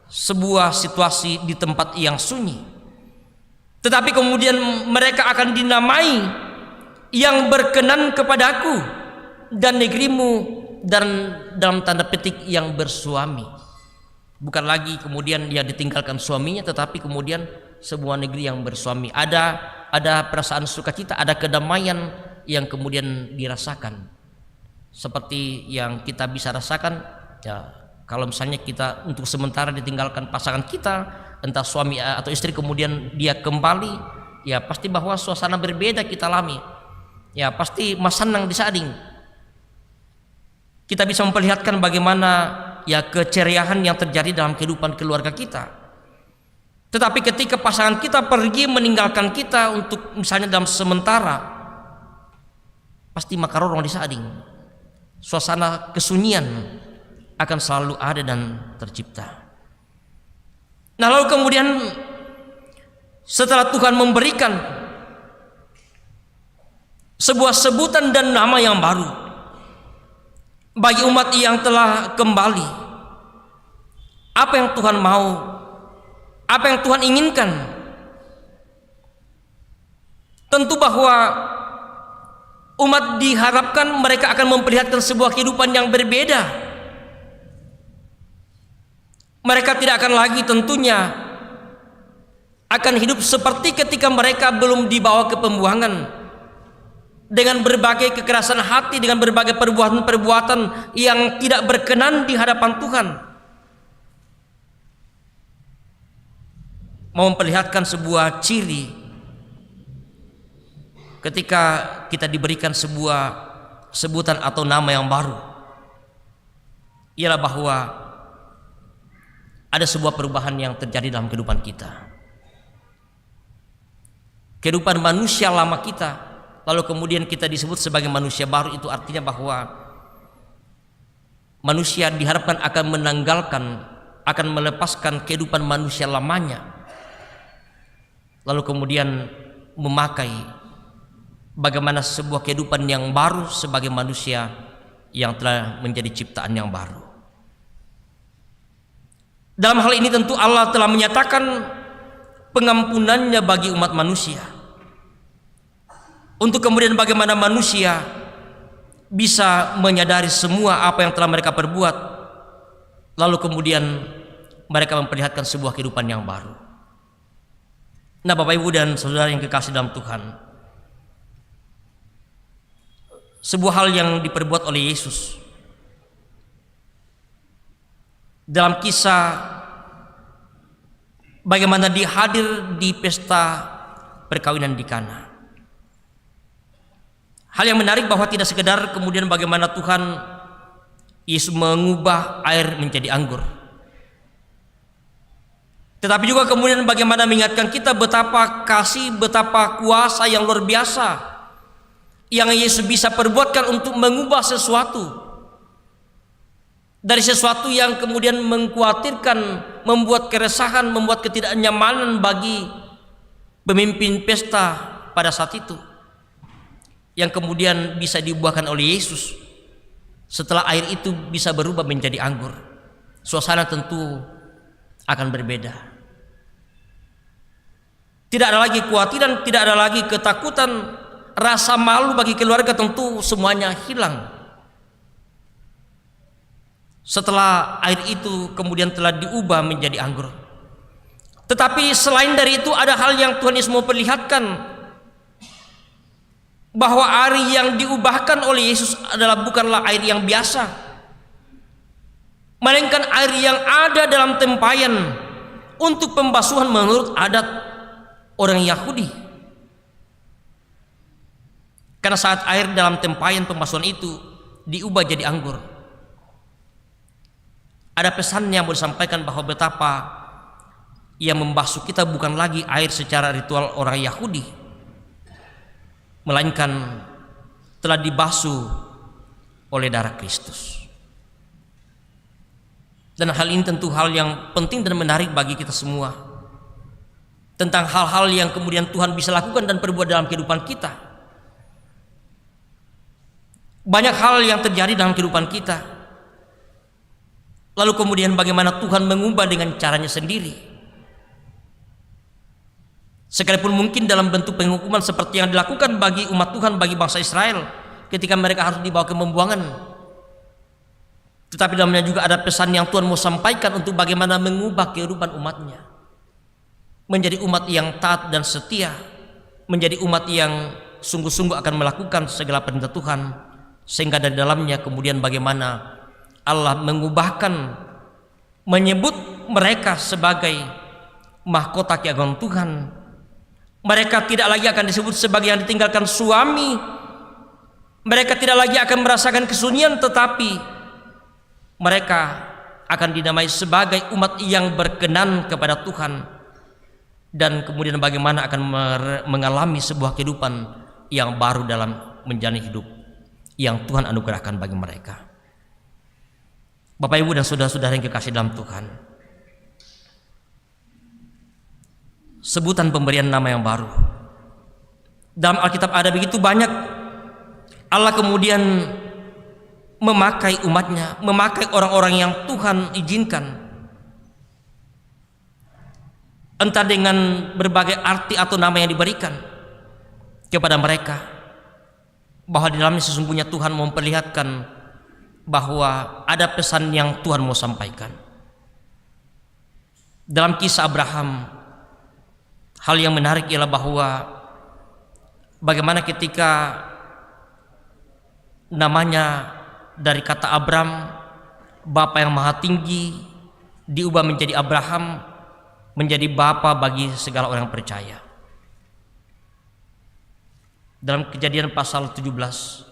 Speaker 3: sebuah situasi di tempat yang sunyi, tetapi kemudian mereka akan dinamai yang berkenan kepadaku, dan negerimu dan dalam tanda petik yang bersuami. Bukan lagi kemudian dia ditinggalkan suaminya, tetapi kemudian sebuah negeri yang bersuami. Ada perasaan sukacita, ada kedamaian yang kemudian dirasakan. Seperti yang kita bisa rasakan ya, kalau misalnya kita untuk sementara ditinggalkan pasangan kita, entah suami atau istri, kemudian dia kembali, ya pasti bahwa suasana berbeda kita alami. Ya pasti masanang disading. Kita bisa memperlihatkan bagaimana ya keceriaan yang terjadi dalam kehidupan keluarga kita. Tetapi ketika pasangan kita pergi meninggalkan kita untuk misalnya dalam sementara, pasti makarorong disading. Suasana kesunyian akan selalu ada dan tercipta. Nah lalu kemudian setelah Tuhan memberikan sebuah sebutan dan nama yang baru bagi umat yang telah kembali, apa yang Tuhan mau, apa yang Tuhan inginkan? Tentu bahwa umat diharapkan mereka akan memperlihatkan sebuah kehidupan yang berbeda. Mereka tidak akan lagi tentunya akan hidup seperti ketika mereka belum dibawa ke pembuangan, dengan berbagai kekerasan hati, dengan berbagai perbuatan-perbuatan yang tidak berkenan di hadapan Tuhan. Mau memperlihatkan sebuah ciri ketika kita diberikan sebuah sebutan atau nama yang baru, ialah bahwa ada sebuah perubahan yang terjadi dalam kehidupan kita. Kehidupan manusia lama kita, lalu kemudian kita disebut sebagai manusia baru, itu artinya bahwa manusia diharapkan akan menanggalkan, akan melepaskan kehidupan manusia lamanya, lalu kemudian memakai bagaimana sebuah kehidupan yang baru sebagai manusia yang telah menjadi ciptaan yang baru. Dalam hal ini tentu Allah telah menyatakan pengampunannya bagi umat manusia, untuk kemudian bagaimana manusia bisa menyadari semua apa yang telah mereka perbuat, lalu kemudian mereka memperlihatkan sebuah kehidupan yang baru. Nah Bapak Ibu dan Saudara yang kekasih dalam Tuhan, sebuah hal yang diperbuat oleh Yesus dalam kisah bagaimana dia hadir di pesta perkawinan di Kana. Hal yang menarik bahwa tidak sekedar kemudian bagaimana Tuhan Yesus mengubah air menjadi anggur, tetapi juga kemudian bagaimana mengingatkan kita betapa kasih, betapa kuasa yang luar biasa yang Yesus bisa perbuatkan untuk mengubah sesuatu dari sesuatu yang kemudian mengkhawatirkan, membuat keresahan, membuat ketidaknyamanan bagi pemimpin pesta pada saat itu, yang kemudian bisa diubahkan oleh Yesus. Setelah air itu bisa berubah menjadi anggur, suasana tentu akan berbeda. Tidak ada lagi kekhawatiran, tidak ada lagi ketakutan, rasa malu bagi keluarga tentu semuanya hilang. Setelah air itu kemudian telah diubah menjadi anggur. Tetapi selain dari itu ada hal yang Tuhan Yesus mau perlihatkan, bahwa air yang diubahkan oleh Yesus adalah bukanlah air yang biasa, melainkan air yang ada dalam tempayan untuk pembasuhan menurut adat orang Yahudi. Karena saat air dalam tempayan pembasuhan itu diubah jadi anggur, ada pesan yang mau disampaikan bahwa betapa yang membasuh kita bukan lagi air secara ritual orang Yahudi, melainkan telah dibasuh oleh darah Kristus. Dan hal ini tentu hal yang penting dan menarik bagi kita semua, tentang hal-hal yang kemudian Tuhan bisa lakukan dan perbuat dalam kehidupan kita. Banyak hal yang terjadi dalam kehidupan kita, lalu kemudian bagaimana Tuhan mengubah dengan caranya sendiri. Sekalipun mungkin dalam bentuk penghukuman seperti yang dilakukan bagi umat Tuhan, bagi bangsa Israel ketika mereka harus dibawa ke pembuangan, tetapi dalamnya juga ada pesan yang Tuhan mau sampaikan untuk bagaimana mengubah kehidupan umatnya menjadi umat yang taat dan setia, menjadi umat yang sungguh-sungguh akan melakukan segala perintah Tuhan, sehingga dari dalamnya kemudian bagaimana Allah mengubahkan, menyebut mereka sebagai mahkota keagungan Tuhan. Mereka tidak lagi akan disebut sebagai yang ditinggalkan suami, mereka tidak lagi akan merasakan kesunyian, tetapi mereka akan dinamai sebagai umat yang berkenan kepada Tuhan, dan kemudian bagaimana akan mengalami sebuah kehidupan yang baru dalam menjalani hidup yang Tuhan anugerahkan bagi mereka. Bapak, Ibu, dan saudara-saudara yang kekasih dalam Tuhan, sebutan pemberian nama yang baru dalam Alkitab ada begitu banyak. Allah kemudian memakai umatnya, memakai orang-orang yang Tuhan izinkan, entah dengan berbagai arti atau nama yang diberikan kepada mereka, bahwa di dalamnya sesungguhnya Tuhan memperlihatkan bahwa ada pesan yang Tuhan mau sampaikan. Dalam kisah Abraham, hal yang menarik ialah bahwa bagaimana ketika namanya dari kata Abram, Bapa yang Maha Tinggi, diubah menjadi Abraham, menjadi bapa bagi segala orang yang percaya. Dalam Kejadian pasal 17,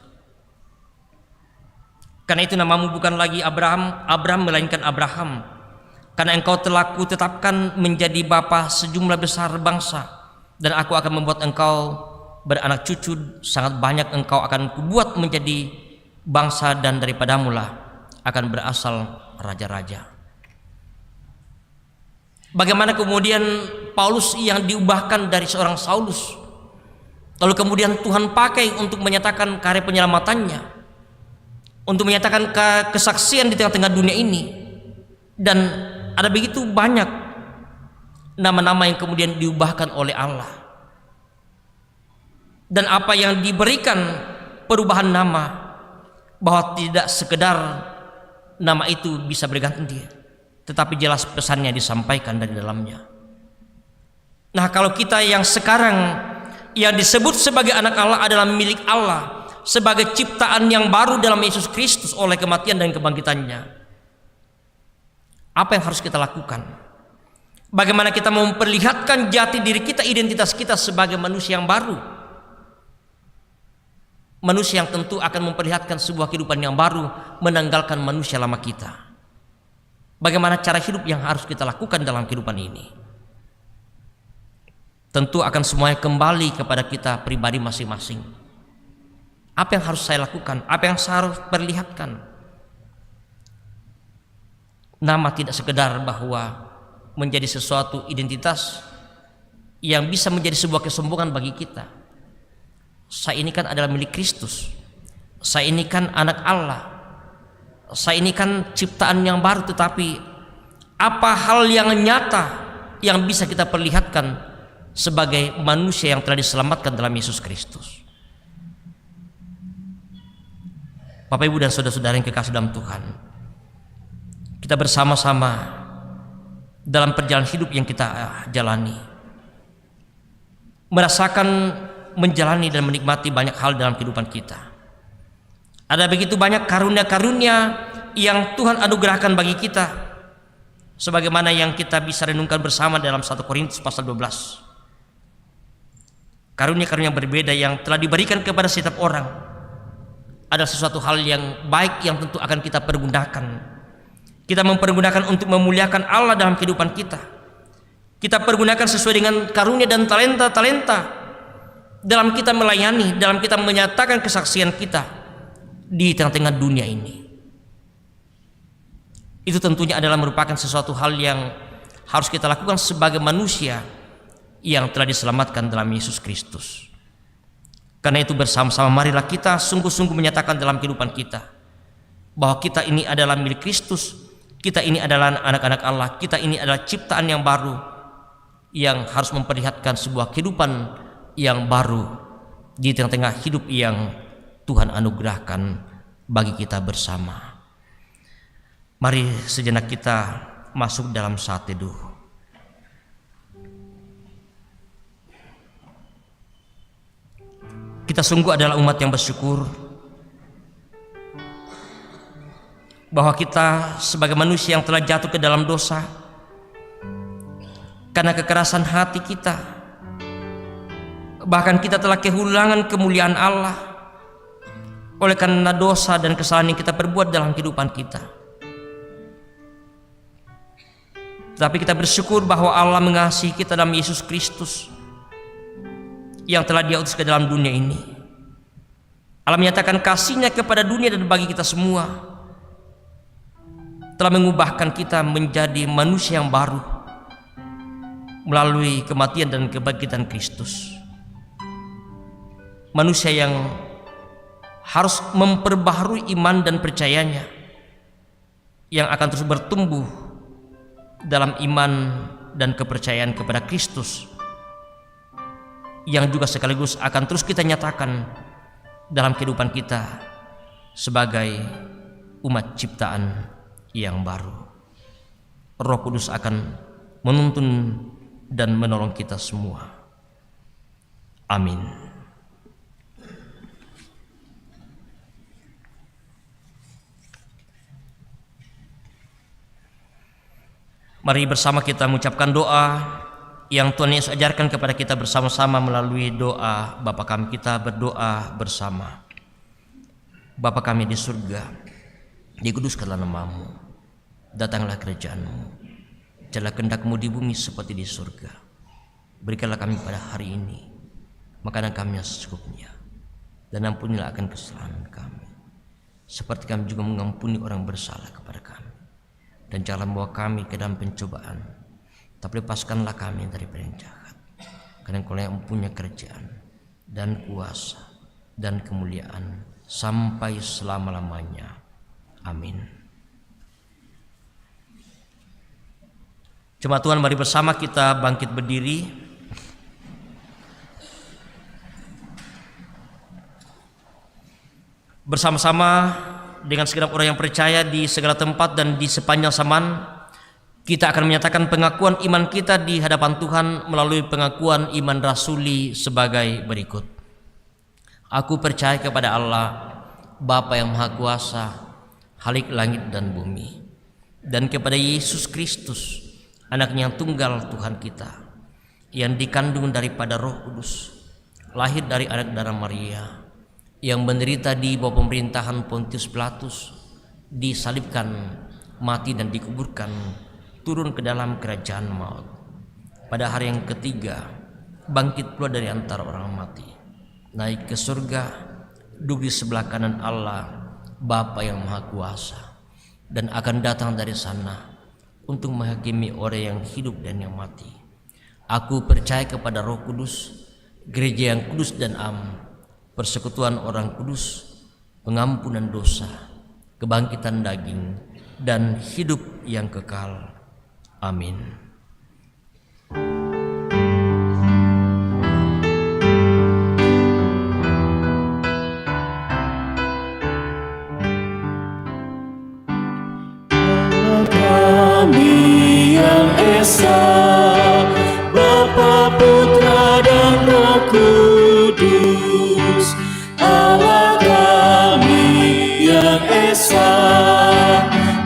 Speaker 3: karena itu namamu bukan lagi Abram, melainkan Abraham, karena engkau telah kutetapkan menjadi bapa sejumlah besar bangsa, dan aku akan membuat engkau beranak cucu sangat banyak, engkau akan kubuat menjadi bangsa, dan daripadamu lah akan berasal raja-raja. Bagaimana kemudian Paulus yang diubahkan dari seorang Saulus, lalu kemudian Tuhan pakai untuk menyatakan karya penyelamatannya, untuk menyatakan kesaksian di tengah-tengah dunia ini. Dan ada begitu banyak nama-nama yang kemudian diubahkan oleh Allah, dan apa yang diberikan perubahan nama, bahwa tidak sekedar nama itu bisa berganti, tetapi jelas pesannya disampaikan dari dalamnya. Nah, kalau kita yang sekarang yang disebut sebagai anak Allah adalah milik Allah, sebagai ciptaan yang baru dalam Yesus Kristus oleh kematian dan kebangkitannya, apa yang harus kita lakukan? Bagaimana kita memperlihatkan jati diri kita, identitas kita sebagai manusia yang baru? Manusia yang tentu akan memperlihatkan sebuah kehidupan yang baru, menanggalkan manusia lama kita. Bagaimana cara hidup yang harus kita lakukan dalam kehidupan ini? Tentu akan semuanya kembali kepada kita pribadi masing-masing. Apa yang harus saya lakukan? Apa yang saya harus perlihatkan? Nama tidak sekedar bahwa menjadi sesuatu identitas yang bisa menjadi sebuah kesombongan bagi kita. Saya ini kan adalah milik Kristus. Saya ini kan anak Allah. Saya ini kan ciptaan yang baru, tetapi apa hal yang nyata yang bisa kita perlihatkan sebagai manusia yang telah diselamatkan dalam Yesus Kristus? Bapak, Ibu, dan saudara-saudara yang kekasih dalam Tuhan, kita bersama-sama dalam perjalanan hidup yang kita jalani, merasakan, menjalani dan menikmati banyak hal dalam kehidupan kita. Ada begitu banyak karunia-karunia yang Tuhan anugerahkan bagi kita, sebagaimana yang kita bisa renungkan bersama dalam 1 Korintus pasal 12. Karunia-karunia berbeda yang telah diberikan kepada setiap orang adalah sesuatu hal yang baik yang tentu akan kita pergunakan. Kita mempergunakan untuk memuliakan Allah dalam kehidupan kita. Kita pergunakan sesuai dengan karunia dan talenta-talenta dalam kita melayani, dalam kita menyatakan kesaksian kita di tengah-tengah dunia ini. Itu tentunya adalah merupakan sesuatu hal yang harus kita lakukan sebagai manusia yang telah diselamatkan dalam Yesus Kristus. Karena itu bersama-sama marilah kita sungguh-sungguh menyatakan dalam kehidupan kita bahwa kita ini adalah milik Kristus, kita ini adalah anak-anak Allah, kita ini adalah ciptaan yang baru yang harus memperlihatkan sebuah kehidupan yang baru di tengah-tengah hidup yang Tuhan anugerahkan bagi kita bersama. Mari sejenak kita masuk dalam saat teduh. Kita sungguh adalah umat yang bersyukur bahwa kita sebagai manusia yang telah jatuh ke dalam dosa karena kekerasan hati kita. Bahkan kita telah kehilangan kemuliaan Allah oleh karena dosa dan kesalahan yang kita perbuat dalam kehidupan kita. Tapi kita bersyukur bahwa Allah mengasihi kita dalam Yesus Kristus yang telah Dia utus ke dalam dunia ini. Allah menyatakan kasih-Nya kepada dunia dan bagi kita semua, telah mengubahkan kita menjadi manusia yang baru melalui kematian dan kebangkitan Kristus. Manusia yang harus memperbaharui iman dan percayanya, yang akan terus bertumbuh dalam iman dan kepercayaan kepada Kristus, yang juga sekaligus akan terus kita nyatakan dalam kehidupan kita sebagai umat ciptaan yang baru. Roh Kudus akan menuntun dan menolong kita semua. Amin. Mari bersama kita mengucapkan doa yang Tuhan Yesus ajarkan kepada kita bersama-sama melalui doa Bapa kami. Kita berdoa bersama. Bapa kami di surga, dikuduskanlah nama-Mu, datanglah kerajaan-Mu, jadilah kehendak-Mu di bumi seperti di surga. Berikanlah kami pada hari ini makanan kami yang secukupnya, dan ampunilah akan kesalahan kami, seperti kami juga mengampuni orang bersalah kepada kami. Dan jangan bawa kami ke dalam pencobaan, tapi lepaskanlah kami dari yang jahat. Karena Engkau yang mempunyai kerajaan dan kuasa dan kemuliaan sampai selama-lamanya. Amin. Jemaat Tuhan, mari bersama kita bangkit berdiri. Bersama-sama dengan segenap orang yang percaya di segala tempat dan di sepanjang zaman, kita akan menyatakan pengakuan iman kita di hadapan Tuhan melalui pengakuan iman rasuli sebagai berikut. Aku percaya kepada Allah, Bapa yang Maha Kuasa, Khalik langit dan bumi, dan kepada Yesus Kristus, Anaknya yang tunggal Tuhan kita, yang dikandung daripada Roh Kudus, lahir dari anak darah Maria, yang menderita di bawah pemerintahan Pontius Pilatus, disalibkan, mati dan dikuburkan, turun ke dalam kerajaan maut. Pada hari yang ketiga, bangkit pula dari antara orang mati, naik ke surga, duduk di sebelah kanan Allah, Bapa yang Maha Kuasa, dan akan datang dari sana untuk menghakimi orang yang hidup dan yang mati. Aku percaya kepada Roh Kudus, gereja yang kudus dan am, persekutuan orang kudus, pengampunan dosa, kebangkitan daging, dan hidup yang kekal. Amin.
Speaker 4: Kami yang esa, Bapa, Putra, dan Roh Kudus. Allah kami yang esa,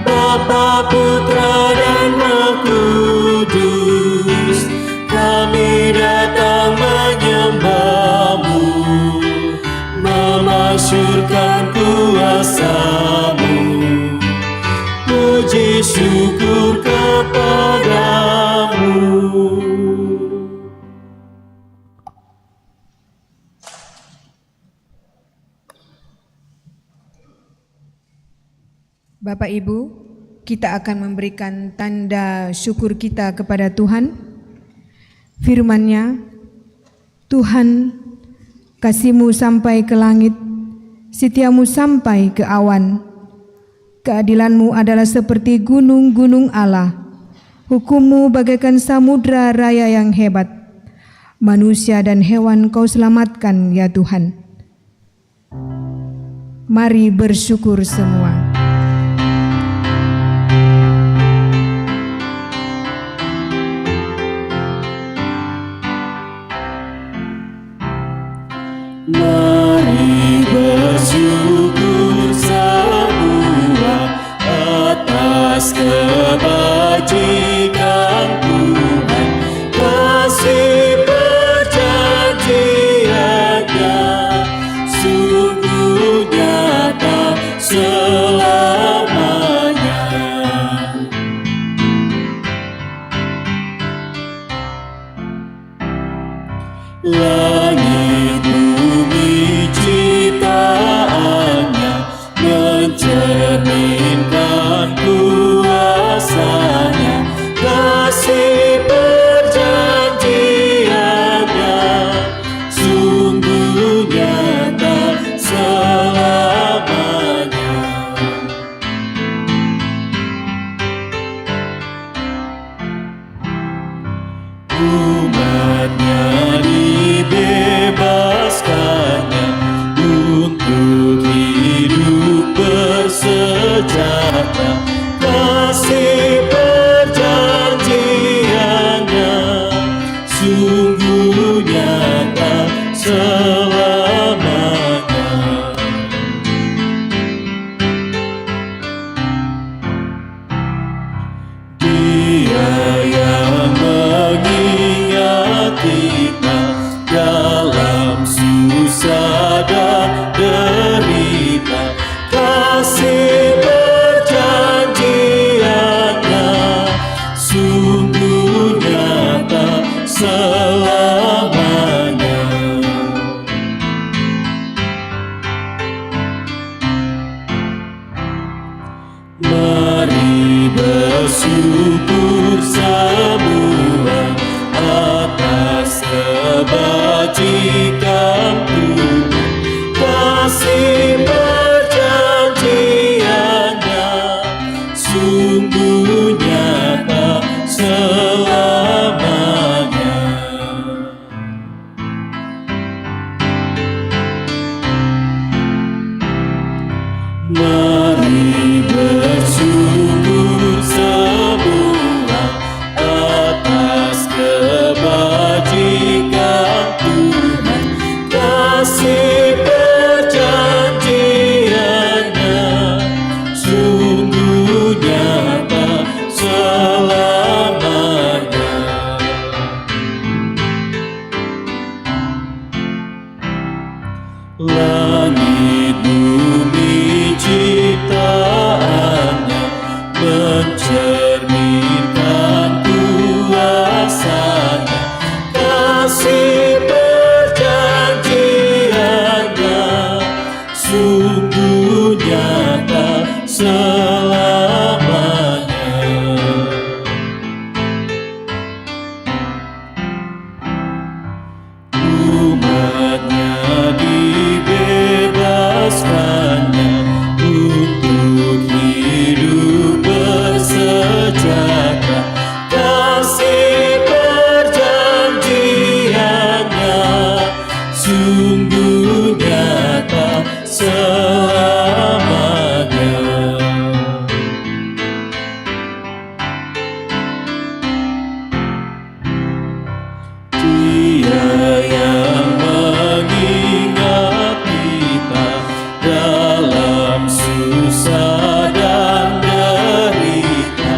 Speaker 4: Bapa, Putra, dan Roh Kudus. Kami datang menyembah-Mu, memasyurkan kuasa-Mu. Puji syukur kepadamu.
Speaker 2: Bapak Ibu, kita akan memberikan tanda syukur kita kepada Tuhan. Firman-Nya, Tuhan, kasih-Mu sampai ke langit, setia-Mu sampai ke awan. Keadilan-Mu adalah seperti gunung-gunung Allah. Hukum-Mu bagaikan samudra raya yang hebat. Manusia dan hewan Kau selamatkan, ya Tuhan. Mari bersyukur semua.
Speaker 4: Mari bersyukur semua atas kebajikan Tuhan, kasih perjanjian-Nya sungguh nyata selamanya. Langit bumi ciptaannya mencerminkan kuasa-Nya, kasih perjanjian-Nya sungguh nyata selamanya. Umat-Nya dibebaskannya untuk hidup bersejahtera, kasih perjanjian-Nya sungguh nyata selamanya. Dia yang mengingat kita dalam susah dan derita, kasih perjanjian-Nya sungguh nyata selamanya. Mari bersyukur semua atas kebajikan Tuhan, kasih perjanjian-Nya sungguh nyata selamanya. Mari bersyukur semua atas kebajikan Tuhan, kasih perjanjian-Nya sungguh nyata selamanya. Langit selamanya. Umatnya dibebaskannya untuk hidup bersejahtera. Kasih perjanjiannya sungguh nyata selamanya. Dia yang mengingat kita dalam susah dan derita.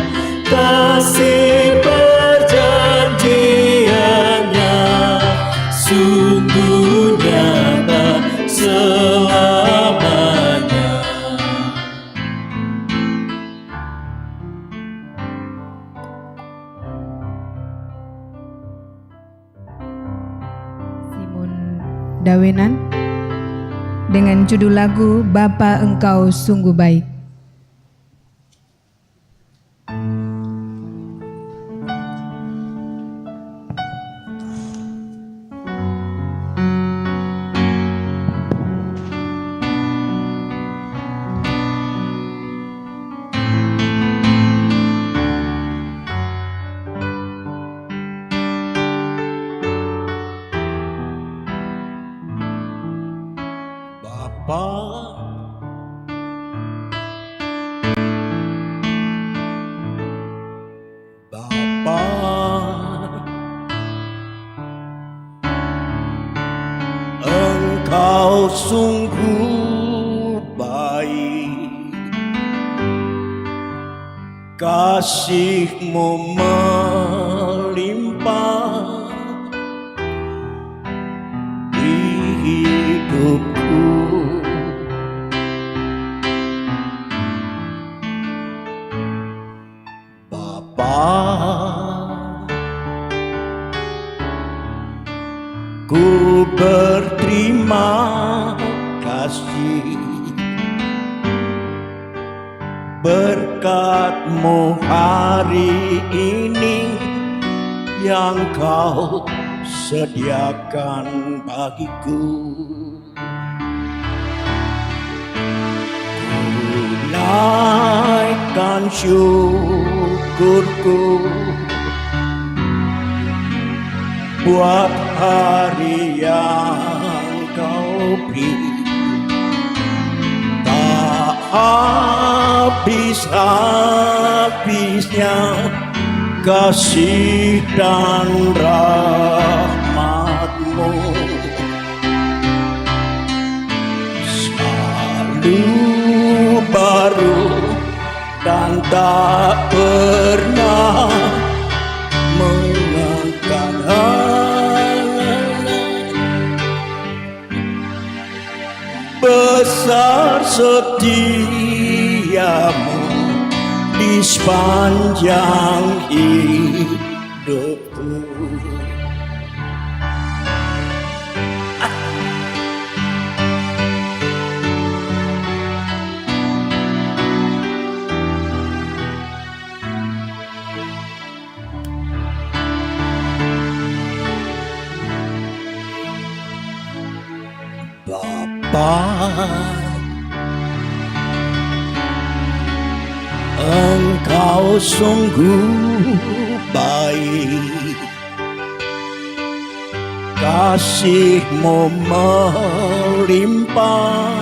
Speaker 4: Kasih perjanjiannya sungguh nyata selamanya.
Speaker 2: Simon Dawenan dengan judul lagu Bapa Engkau Sungguh Baik.
Speaker 4: Bapa, Engkau sungguh baik, kasih-Mu melimpah di hidupku. Ku berterima kasih berkat-Mu hari ini yang Kau sediakan bagiku. Ku naikkan syukurku buat hari yang Kau beri. Tak habis-habisnya kasih dan rahmat-Mu, selalu baru dan tak pernah mengangkat. Besar setiamu di sepanjang hidupku. Engkau sungguh baik, kasih-Mu melimpah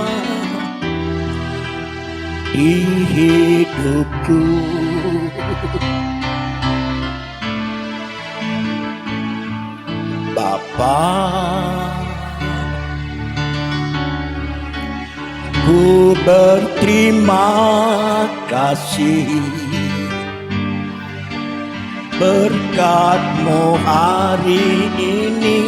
Speaker 4: di hidupku. Bapa, ku berterima kasih berkat-Mu hari ini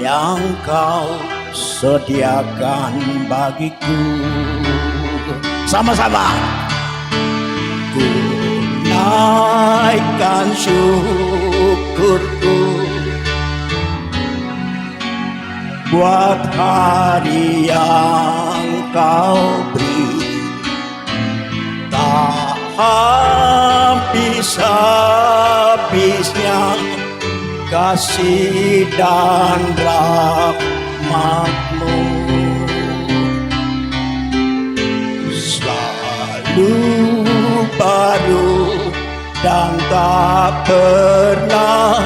Speaker 4: yang Kau sediakan bagiku. Sama-sama. Ku naikkan syukurku buat hari yang Kau beri. habis-habisnya kasih dan rahmat-Mu. Selalu baru dan tak pernah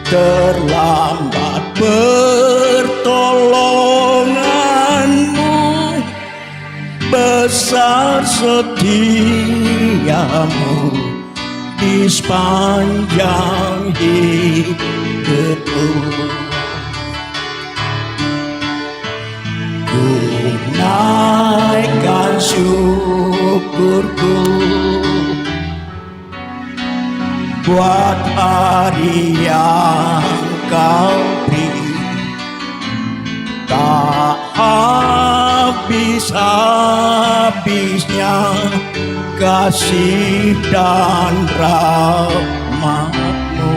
Speaker 4: terlambat pertolongan-Mu. Besar setiamu di sepanjang hidupku. Ku naikkan syukurku buat hari yang Kau beri. Tak habis-habisnya kasih dan rahmat-Mu.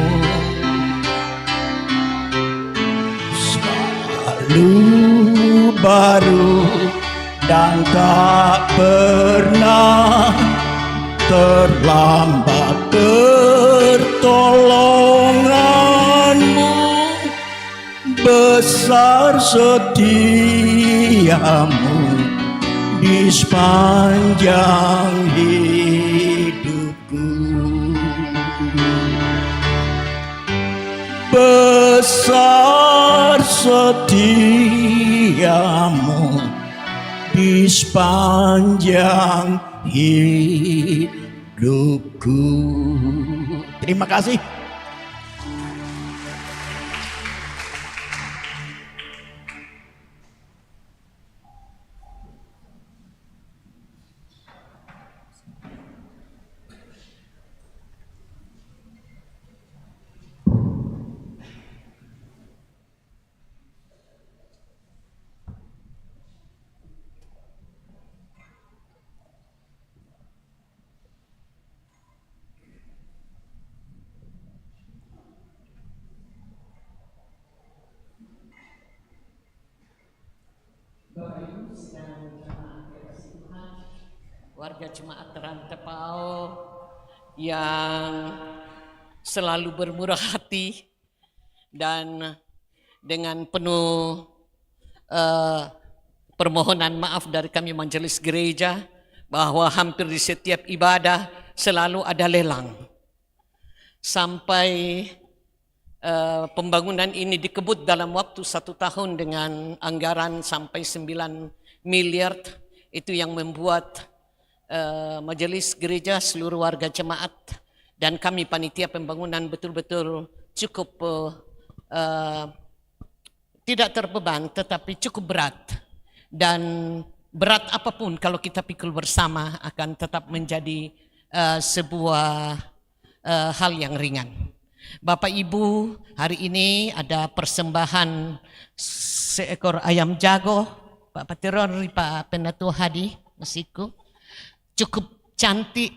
Speaker 4: Selalu baru dan tak pernah terlambat pertolongan-Mu. Besar setiamu di sepanjang hidupku. Besar setiamu di sepanjang hidupku. Terima kasih.
Speaker 8: Warga jemaat Rantepao yang selalu bermurah hati dan dengan penuh permohonan maaf dari kami majelis gereja bahwa hampir di setiap ibadah selalu ada lelang. Sampai pembangunan ini dikebut dalam waktu 1 tahun dengan anggaran sampai 9 miliar, itu yang membuat majelis gereja, seluruh warga jemaat dan kami panitia pembangunan betul-betul cukup tidak terbeban tetapi cukup berat, dan berat apapun kalau kita pikul bersama akan tetap menjadi sebuah hal yang ringan. Bapak Ibu, hari ini ada persembahan seekor ayam jago Pak Patiror, Pak Penatua Hadi Mesiku. Cukup cantik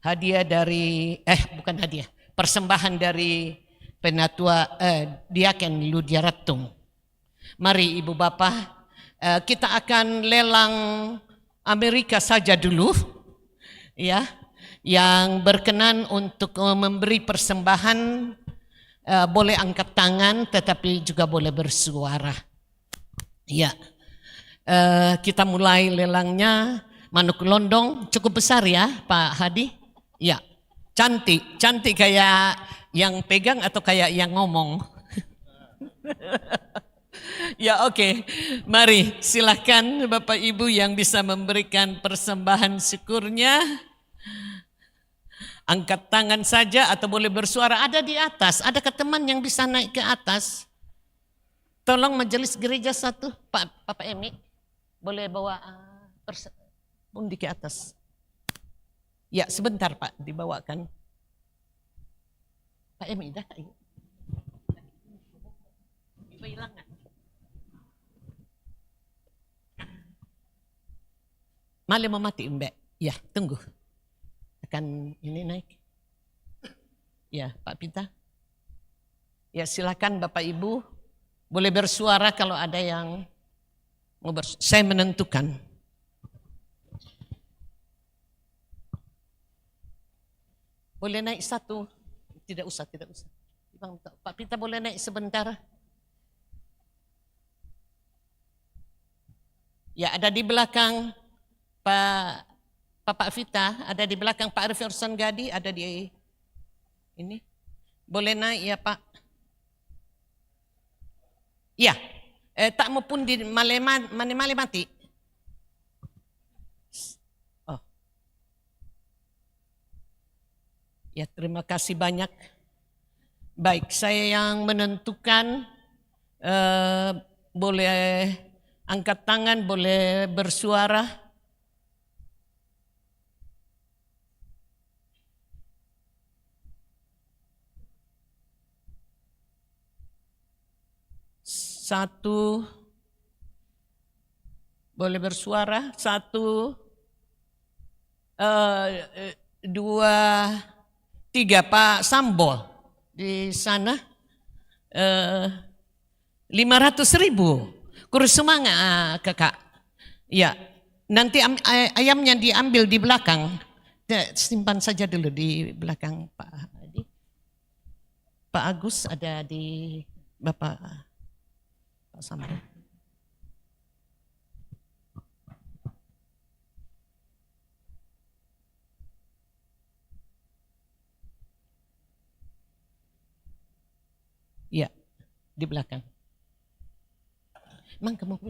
Speaker 8: hadiah dari bukan hadiah, persembahan dari Penatua Diaken Ludia Ratung. Mari Ibu Bapak, kita akan lelang Amerika saja dulu, ya. Yang berkenan untuk memberi persembahan boleh angkat tangan, tetapi juga boleh bersuara. Ya, kita mulai lelangnya. Manuk londong cukup besar ya Pak Hadi. Ya, cantik kayak yang pegang atau kayak yang ngomong. Ya oke. Mari silakan Bapak Ibu yang bisa memberikan persembahan syukurnya. Angkat tangan saja atau boleh bersuara, ada di atas. Adakah teman yang bisa naik ke atas? Tolong majelis gereja satu, Pak Emi, boleh bawa undi ke atas. Ya sebentar Pak, dibawakan. Pak Emi dah tak? Hilang nggak? Malah mau mati Mbak. Ya tunggu. Akan ini naik. Ya Pak Pita. Ya silakan Bapak Ibu. Boleh bersuara kalau ada yang mau bersuara. Saya menentukan. Boleh naik satu? Tidak usah. Bang, Pak Pita boleh naik sebentar? Ya, ada di belakang Pak Vita, ada di belakang Pak Arifursan Gadi, ada di ini. Boleh naik ya Pak? Ya, tak maupun di male mati. Oh. Ya, terima kasih banyak. Baik, saya yang menentukan, boleh angkat tangan, boleh bersuara. Satu, boleh bersuara. Satu, dua, tiga. Pak Sambo di sana, 500.000. Kurus semangat kakak. Ya, nanti ayamnya diambil di belakang. Simpan saja dulu di belakang Pak Adi. Pak Agus ada di Bapak Sambo. Ya, di belakang. Mang kamu mau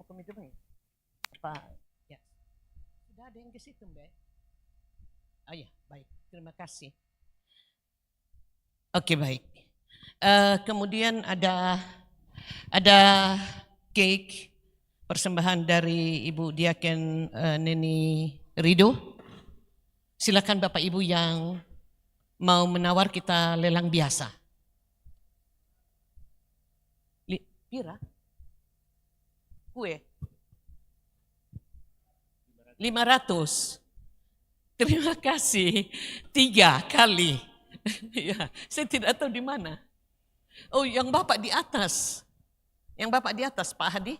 Speaker 8: komite Pak, ya. Sudah ada yang ke situ, Mbak. Oh ya, baik. Terima kasih. Oke, baik. Kemudian ada cake persembahan dari Ibu Diaken Neni Rido. Silakan Bapak Ibu yang mau menawar, kita lelang biasa. Pira? Kue? 500. Terima kasih. 3 kali. Ya, saya tidak tahu di mana. Oh, yang Bapak di atas. Yang Bapak di atas, Pak Hadi.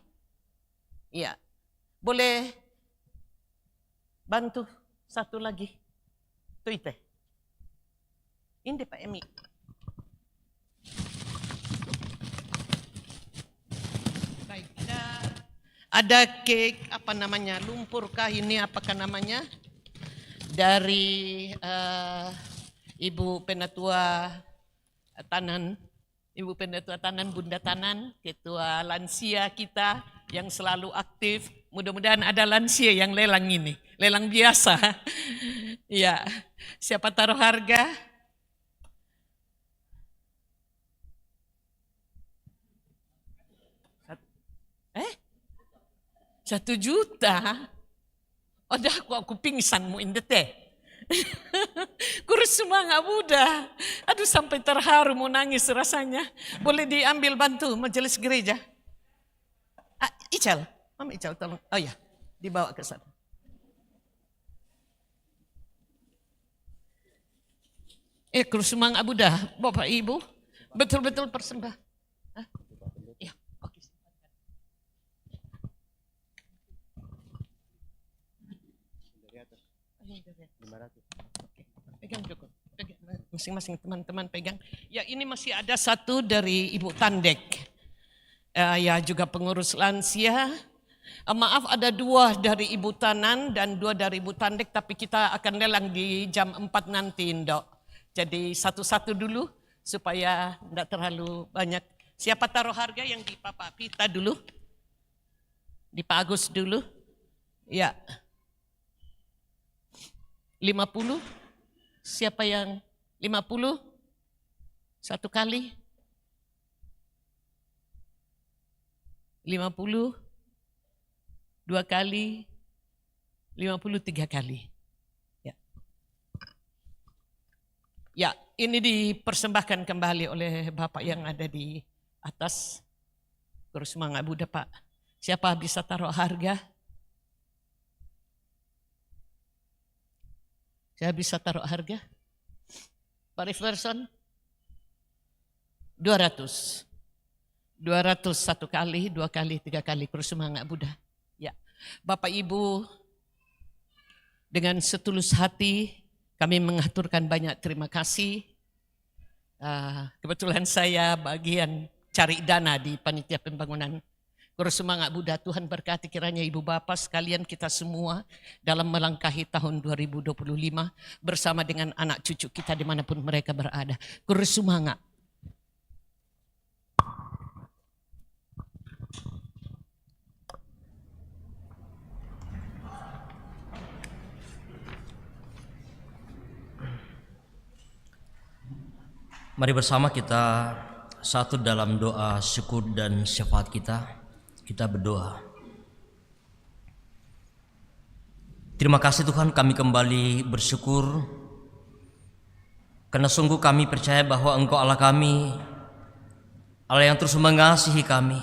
Speaker 8: Iya. Boleh bantu satu lagi. Tuite. Ini Pak Emi. Baik, ada cake, apa namanya, lumpur kah ini, apakah namanya? Dari Ibu Penatua Tanan, Ibu Penatua Tanan, Bunda Tanan, ketua lansia kita yang selalu aktif. Mudah-mudahan ada lansia yang lelang ini, lelang biasa. Ya, siapa taruh harga? Satu juta? Udah aku pingsan mu indet teh. Kurus semangat muda. Aduh, sampai terharu mau nangis rasanya. Boleh diambil bantu majelis gereja. Ical, Mama Ical tolong. Oh ya, dibawa ke sana. Kurus semangat muda, Bapak Ibu. Betul-betul persembah. Ya, oke. Pegang cukup. Masing-masing teman-teman pegang. Ya, ini masih ada satu dari Ibu Tandek. Ya, juga pengurus lansia. Maaf, ada 2 dari Ibu Tanan dan 2 dari Ibu Tandek, tapi kita akan lelang di jam 4 nanti, Ndok. Jadi satu-satu dulu supaya tidak terlalu banyak. Siapa taruh harga? Yang di Pak Pita dulu? Di Pak Agus dulu? Ya. 50? Siapa yang 50? 1 kali? 50? 2 kali? 53 kali? Ya. Ya, ini dipersembahkan kembali oleh Bapak yang ada di atas. Terus semangat Buddha Pak. Siapa bisa taruh harga? Saya bisa taruh harga? Pak Rifverson? 200. 200 1 kali, 2 kali, 3 kali. Terus semangat Buddha. Ya, Bapak Ibu dengan setulus hati Kami mengaturkan banyak terima kasih. Kebetulan saya bagian cari dana di panitia pembangunan. Kurus semangat Buddha, Tuhan berkati kiranya Ibu Bapa sekalian kita semua dalam melangkahi tahun 2025 bersama dengan anak cucu kita dimanapun mereka berada. Kurus semangat.
Speaker 3: Mari bersama kita satu dalam doa syukur dan syafaat kita. Kita berdoa. Terima kasih Tuhan, kami kembali bersyukur karena sungguh kami percaya bahwa Engkau Allah kami, Allah yang terus mengasihi kami,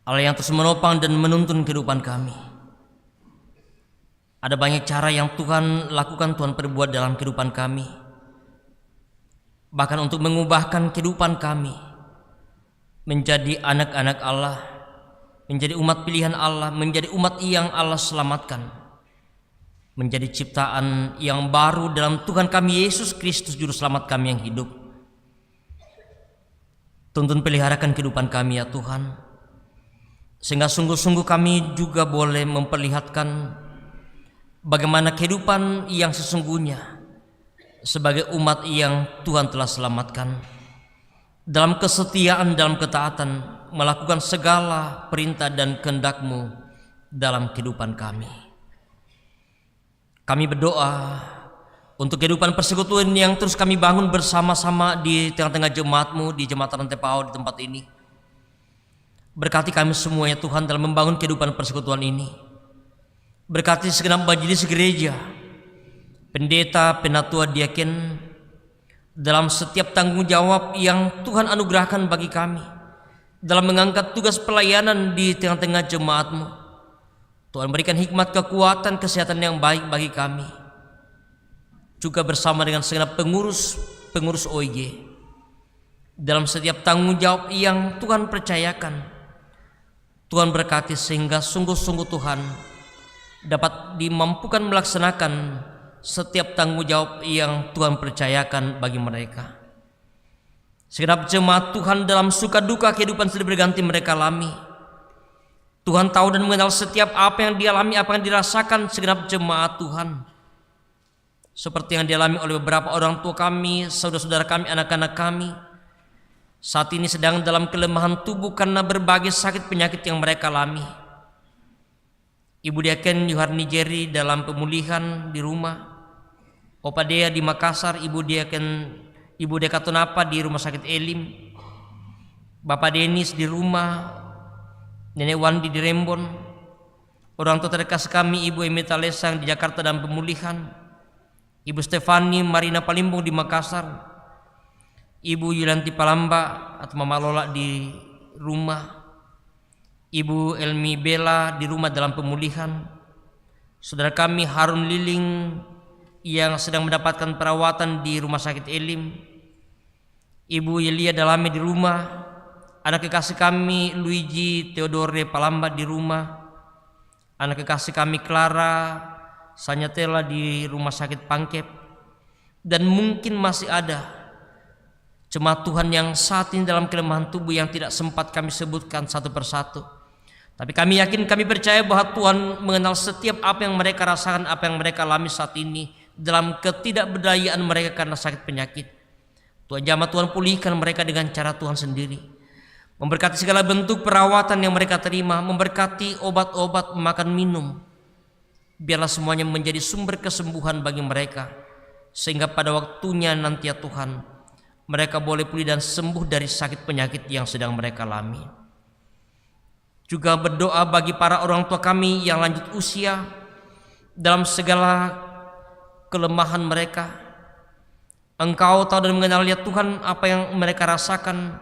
Speaker 3: Allah yang terus menopang dan menuntun kehidupan kami. Ada banyak cara yang Tuhan lakukan, Tuhan perbuat dalam kehidupan kami, bahkan untuk mengubahkan kehidupan kami menjadi anak-anak Allah, menjadi umat pilihan Allah, menjadi umat yang Allah selamatkan, menjadi ciptaan yang baru dalam Tuhan kami Yesus Kristus Juru Selamat kami yang hidup. Tuntun peliharakan kehidupan kami ya Tuhan, sehingga sungguh-sungguh kami juga boleh memperlihatkan bagaimana kehidupan yang sesungguhnya sebagai umat yang Tuhan telah selamatkan, dalam kesetiaan, dalam ketaatan, melakukan segala perintah dan kehendak-Mu dalam kehidupan kami. Kami berdoa untuk kehidupan persekutuan yang terus kami bangun bersama-sama di tengah-tengah jemaat-Mu, di Jemaat Rantai Pau di tempat ini. Berkati kami semuanya Tuhan dalam membangun kehidupan persekutuan ini. Berkati segenap majelis gereja, pendeta, penatua, diaken, dalam setiap tanggung jawab yang Tuhan anugerahkan bagi kami dalam mengangkat tugas pelayanan di tengah-tengah jemaat-Mu. Tuhan berikan hikmat, kekuatan, kesehatan yang baik bagi kami, juga bersama dengan segenap pengurus OIG dalam setiap tanggung jawab yang Tuhan percayakan. Tuhan berkati sehingga sungguh-sungguh Tuhan dapat dimampukan melaksanakan setiap tanggung jawab yang Tuhan percayakan bagi mereka. Segenap jemaat Tuhan dalam suka duka kehidupan silih berganti mereka alami, Tuhan tahu dan mengenal setiap apa yang dialami, apa yang dirasakan segenap jemaat Tuhan, seperti yang dialami oleh beberapa orang tua kami, saudara-saudara kami, anak-anak kami, saat ini sedang dalam kelemahan tubuh karena berbagai sakit penyakit yang mereka alami. Ibu Diaken Yoharni Jerry dalam pemulihan di rumah, Opa Dea di Makassar, Ibu Dekatonapa di Rumah Sakit Elim, Bapak Denis di rumah, Nenek Wandi di Rembon, orang tua terkasih kami Ibu Emita Lesang di Jakarta dan pemulihan, Ibu Stefani Marina Palimbung di Makassar, Ibu Yulanti Palamba atau Mama Lola di rumah, Ibu Elmi Bella di rumah dalam pemulihan, saudara kami Harun Liling yang sedang mendapatkan perawatan di Rumah Sakit Elim, Ibu Yelia Dalame di rumah, anak kekasih kami Luigi Theodore Palamba di rumah, anak kekasih kami Clara Sanyatela di Rumah Sakit Pangkep, dan mungkin masih ada jemaat Tuhan yang saat ini dalam kelemahan tubuh yang tidak sempat kami sebutkan satu persatu. Tapi kami yakin, kami percaya bahwa Tuhan mengenal setiap apa yang mereka rasakan, apa yang mereka alami saat ini dalam ketidakberdayaan mereka karena sakit penyakit. Tuhan jamah, Tuhan pulihkan mereka dengan cara Tuhan sendiri. Memberkati segala bentuk perawatan yang mereka terima, memberkati obat-obat, makan minum. Biarlah semuanya menjadi sumber kesembuhan bagi mereka, sehingga pada waktunya nanti ya Tuhan, mereka boleh pulih dan sembuh dari sakit penyakit yang sedang mereka alami. Juga berdoa bagi para orang tua kami yang lanjut usia dalam segala kelemahan mereka. Engkau tahu dan mengenal ya Tuhan apa yang mereka rasakan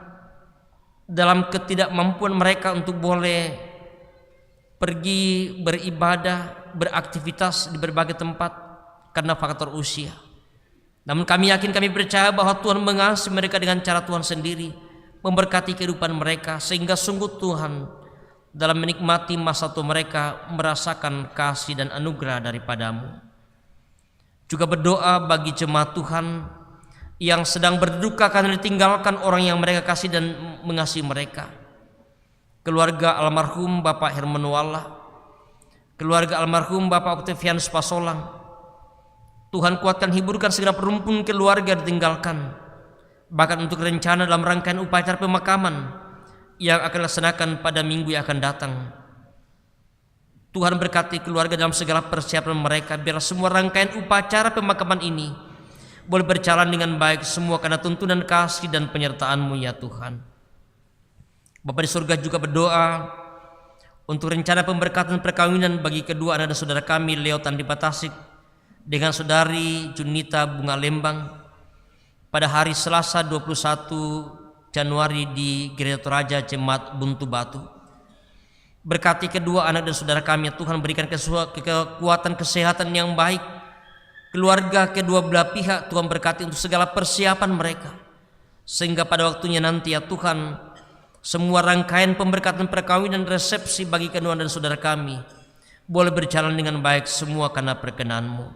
Speaker 3: dalam ketidakmampuan mereka untuk boleh pergi beribadah, beraktivitas di berbagai tempat karena faktor usia. Namun kami yakin, kami percaya bahwa Tuhan mengasihi mereka dengan cara Tuhan sendiri, memberkati kehidupan mereka, sehingga sungguh Tuhan dalam menikmati masa tua mereka merasakan kasih dan anugerah daripada-Mu. Juga berdoa bagi jemaat Tuhan yang sedang berduka karena ditinggalkan orang yang mereka kasih dan mengasihi mereka. Keluarga almarhum Bapak Herman Walla, keluarga almarhum Bapak Octavianus Pasolang. Tuhan kuatkan, hiburkan segenap rumpun keluarga ditinggalkan, bahkan untuk rencana dalam rangkaian upacara pemakaman yang akan dilaksanakan pada minggu yang akan datang. Tuhan berkati keluarga dalam segala persiapan mereka, biar semua rangkaian upacara pemakaman ini boleh berjalan dengan baik semua karena tuntunan kasih dan penyertaan-Mu ya Tuhan. Bapa di surga juga berdoa untuk rencana pemberkatan perkawinan bagi kedua anak dan saudara kami, Leo Tandi Batasik dengan saudari Junita Bunga Lembang pada hari Selasa 21 Januari di Gereja Toraja Jemaat Buntu Batu. Berkati kedua anak dan saudara kami, Tuhan berikan kekuatan kesehatan yang baik. Keluarga kedua belah pihak Tuhan berkati untuk segala persiapan mereka, sehingga pada waktunya nanti ya Tuhan, semua rangkaian pemberkatan perkawinan resepsi bagi kedua dan saudara kami boleh berjalan dengan baik semua karena perkenan-Mu.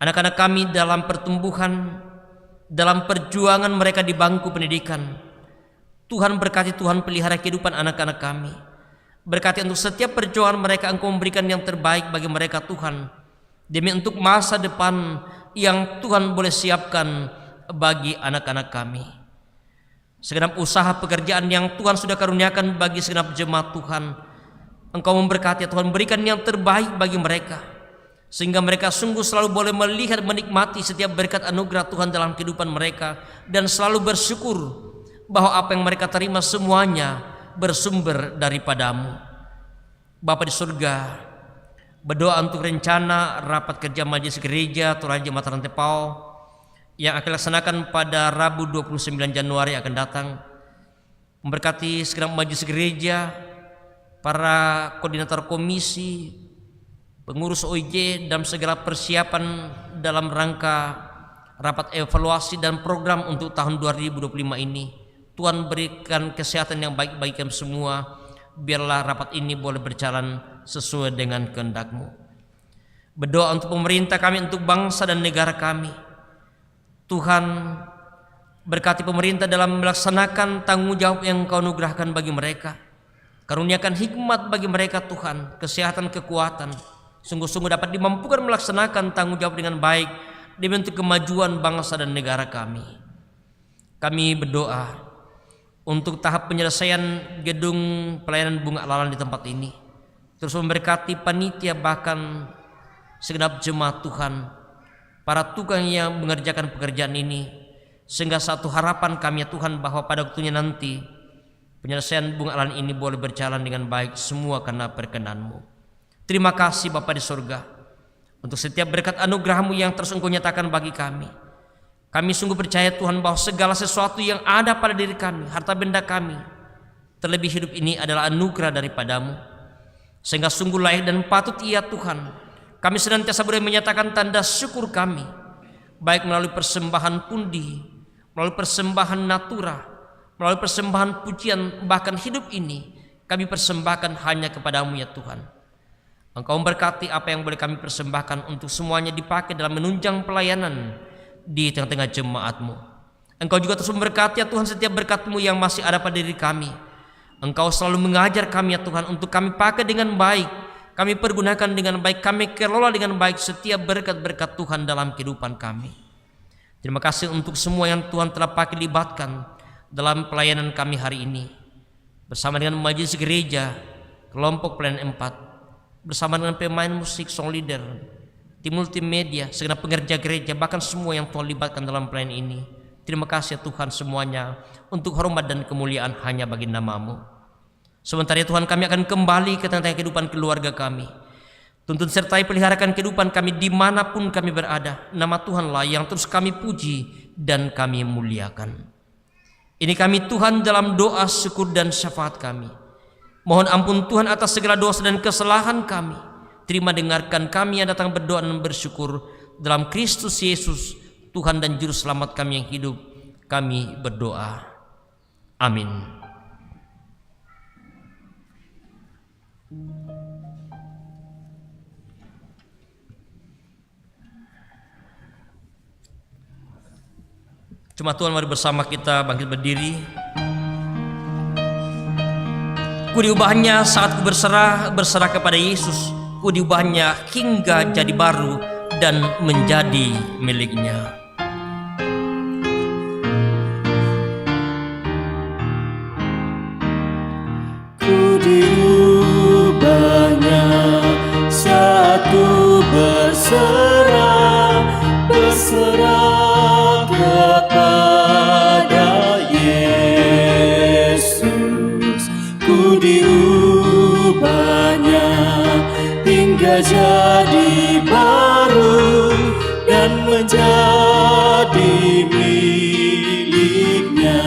Speaker 3: Anak-anak kami dalam pertumbuhan, dalam perjuangan mereka di bangku pendidikan, Tuhan berkati, Tuhan pelihara kehidupan anak-anak kami. Berkati untuk setiap perjuangan mereka, Engkau memberikan yang terbaik bagi mereka Tuhan, demi untuk masa depan yang Tuhan boleh siapkan bagi anak-anak kami. Segenap usaha pekerjaan yang Tuhan sudah karuniakan bagi segenap jemaat Tuhan, Engkau memberkati, Tuhan berikan yang terbaik bagi mereka, sehingga mereka sungguh selalu boleh melihat, menikmati setiap berkat anugerah Tuhan dalam kehidupan mereka, dan selalu bersyukur bahwa apa yang mereka terima semuanya bersumber daripada-Mu. Bapa di surga, berdoa untuk rencana rapat kerja Majelis Gereja Toraja Mataram Tepau yang akan dilaksanakan pada Rabu 29 Januari akan datang. Memberkati segenap Majelis Gereja, para koordinator komisi, pengurus OIJ, dan segala persiapan dalam rangka rapat evaluasi dan program untuk tahun 2025 ini. Tuhan berikan kesehatan yang baik bagi kami semua, biarlah rapat ini boleh berjalan sesuai dengan kehendak-Mu. Berdoa untuk pemerintah kami, untuk bangsa dan negara kami. Tuhan berkati pemerintah dalam melaksanakan tanggung jawab yang Engkau anugerahkan bagi mereka. Karuniakan hikmat bagi mereka Tuhan, kesehatan, kekuatan, sungguh-sungguh dapat dimampukan melaksanakan tanggung jawab dengan baik demi untuk kemajuan bangsa dan negara kami. Kami berdoa untuk tahap penyelesaian gedung pelayanan bunga lalang di tempat ini. Terus memberkati panitia, bahkan segenap jemaat Tuhan, para tukang yang mengerjakan pekerjaan ini, sehingga satu harapan kami ya Tuhan, bahwa pada waktunya nanti penyelesaian bunga lalang ini boleh berjalan dengan baik semua karena perkenan-Mu. Terima kasih Bapa di surga untuk setiap berkat anugerah-Mu yang terus Engkau nyatakan bagi kami. Kami sungguh percaya Tuhan bahwa segala sesuatu yang ada pada diri kami, harta benda kami, terlebih hidup ini adalah anugerah daripada-Mu, sehingga sungguh layak dan patut ia Tuhan kami senantiasa boleh menyatakan tanda syukur kami, baik melalui persembahan pundi, melalui persembahan natura, melalui persembahan pujian, bahkan hidup ini kami persembahkan hanya kepada-Mu ya Tuhan. Engkau memberkati apa yang boleh kami persembahkan untuk semuanya dipakai dalam menunjang pelayanan di tengah-tengah jemaat-Mu. Engkau juga terus memberkati ya Tuhan setiap berkat-Mu yang masih ada pada diri kami. Engkau selalu mengajar kami ya Tuhan untuk kami pakai dengan baik, kami pergunakan dengan baik, kami kelola dengan baik setiap berkat-berkat Tuhan dalam kehidupan kami. Terima kasih untuk semua yang Tuhan telah pakai libatkan dalam pelayanan kami hari ini, bersama dengan Majelis Gereja, kelompok pelayanan 4, bersama dengan pemain musik, song leader, tim multimedia, segenap pengerja gereja, bahkan semua yang Tuhan libatkan dalam pelayanan ini. Terima kasih ya Tuhan semuanya, untuk hormat dan kemuliaan hanya bagi nama-Mu. Sementara ya Tuhan, kami akan kembali ke tengah-tengah kehidupan keluarga kami. Tuntun sertai peliharakan kehidupan kami dimanapun kami berada. Nama Tuhanlah yang terus kami puji dan kami muliakan. Ini kami Tuhan dalam doa syukur dan syafaat kami. Mohon ampun Tuhan atas segala dosa dan kesalahan kami. Terima dengarkan kami yang datang berdoa dan bersyukur dalam Kristus Yesus, Tuhan dan Juru Selamat kami yang hidup. Kami berdoa. Amin. Jemaat Tuhan, mari bersama kita bangkit berdiri. Ku diubahnya saat ku berserah kepada Yesus. Ku diubahnya hingga jadi baru dan menjadi miliknya.
Speaker 4: Ku diubahnya saat ku berserah kepada Yesus. Ku diubahnya hingga jadi baru dan menjadi miliknya.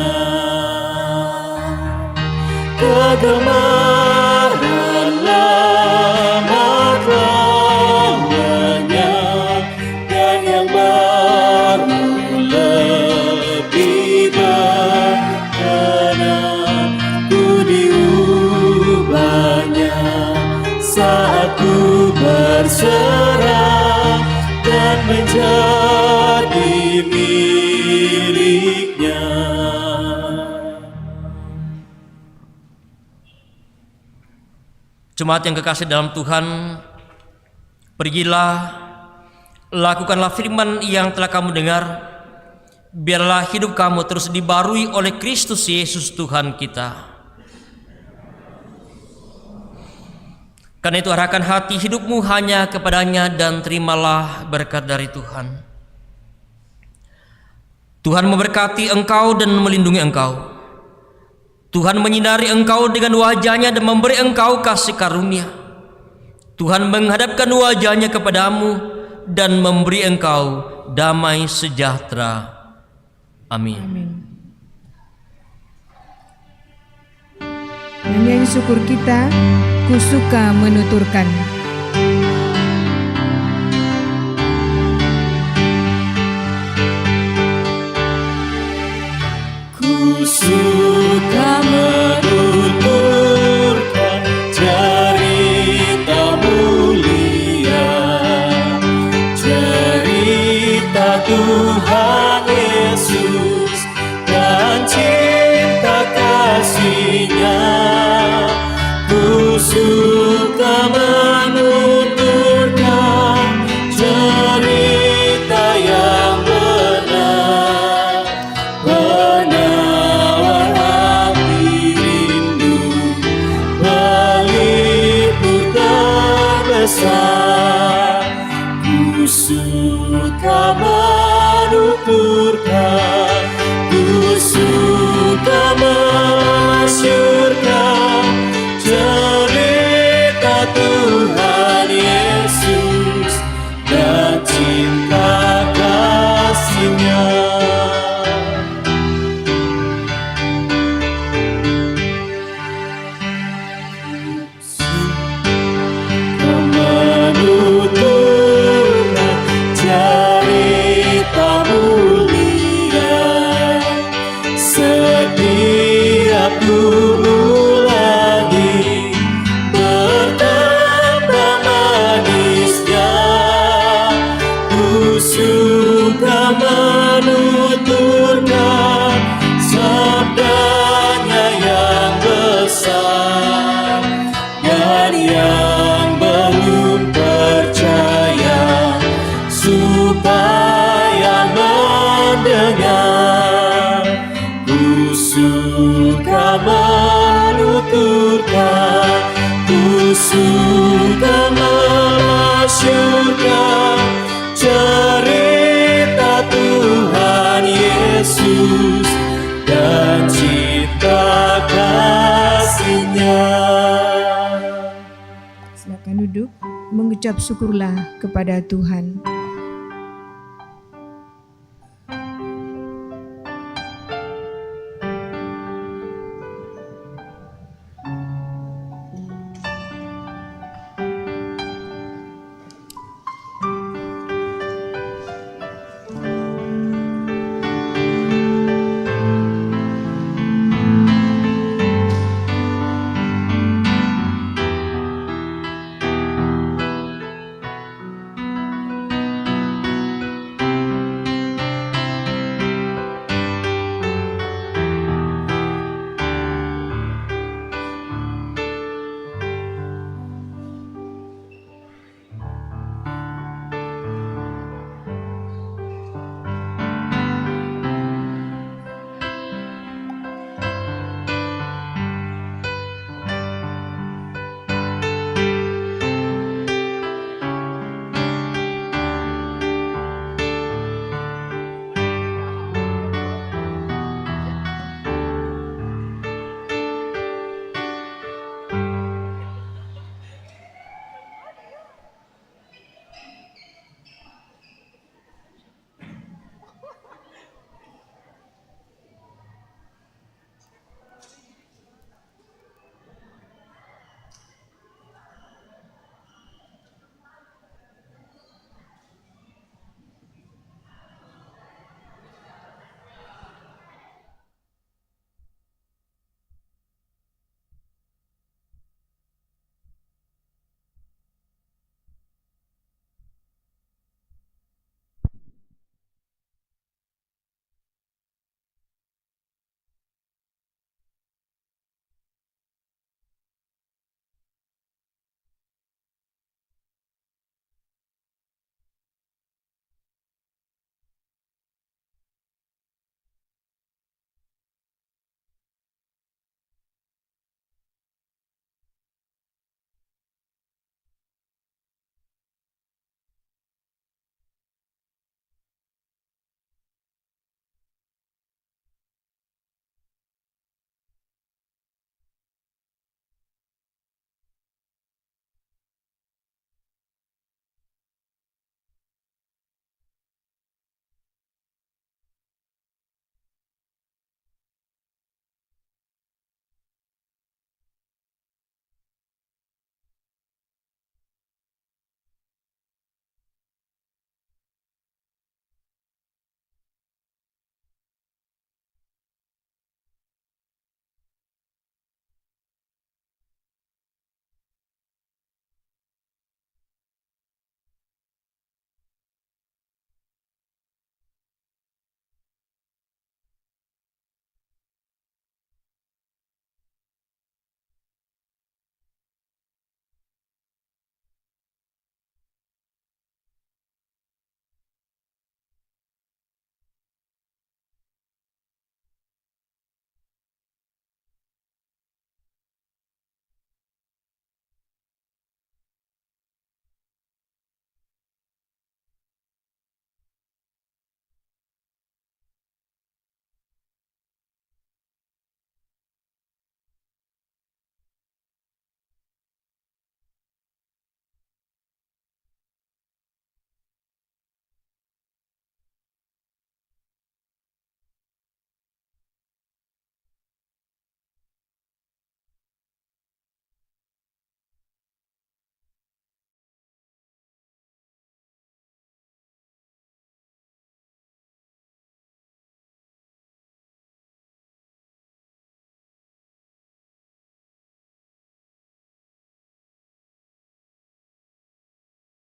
Speaker 4: Kegemaran lama telah lenyap dan yang baru lebih berkenan. Ku diubahnya saat ku berserah dan menjadi miliknya.
Speaker 3: Jemaat yang kekasih dalam Tuhan, pergilah, lakukanlah firman yang telah kamu dengar. Biarlah hidup kamu terus dibarui oleh Kristus Yesus Tuhan kita. Karena itu arahkan hati hidupmu hanya kepadanya dan terimalah berkat dari Tuhan. Tuhan memberkati engkau dan melindungi engkau. Tuhan menyinari engkau dengan wajahnya dan memberi engkau kasih karunia. Tuhan menghadapkan wajahnya kepadamu dan memberi engkau damai sejahtera. Amin.
Speaker 2: Nyanyian syukur kita, ku suka menuturkan.
Speaker 4: Ku suka menuturkan cerita mulia, cerita Tuhan Yesus dan cinta kasih-Nya. Ku suka menuturkan cerita yang benar, penawar hati rindu, pelipur terbesar. Ku suka menuturkan, ku suka memasyurkan cerita Tuhan Yesus dan cinta kasih-Nya. Menuturkan cerita mulia, setiap ku ulangi betapa manisnya. Ku suka menuturkan sabdanya yang besar, dan yang belum percaya supaya mendengar. Ku suka menuturkan, ku suka memasyurkan cerita Tuhan Yesus dan cinta kasih-Nya.
Speaker 2: Silakan duduk, mengucap syukurlah kepada Tuhan.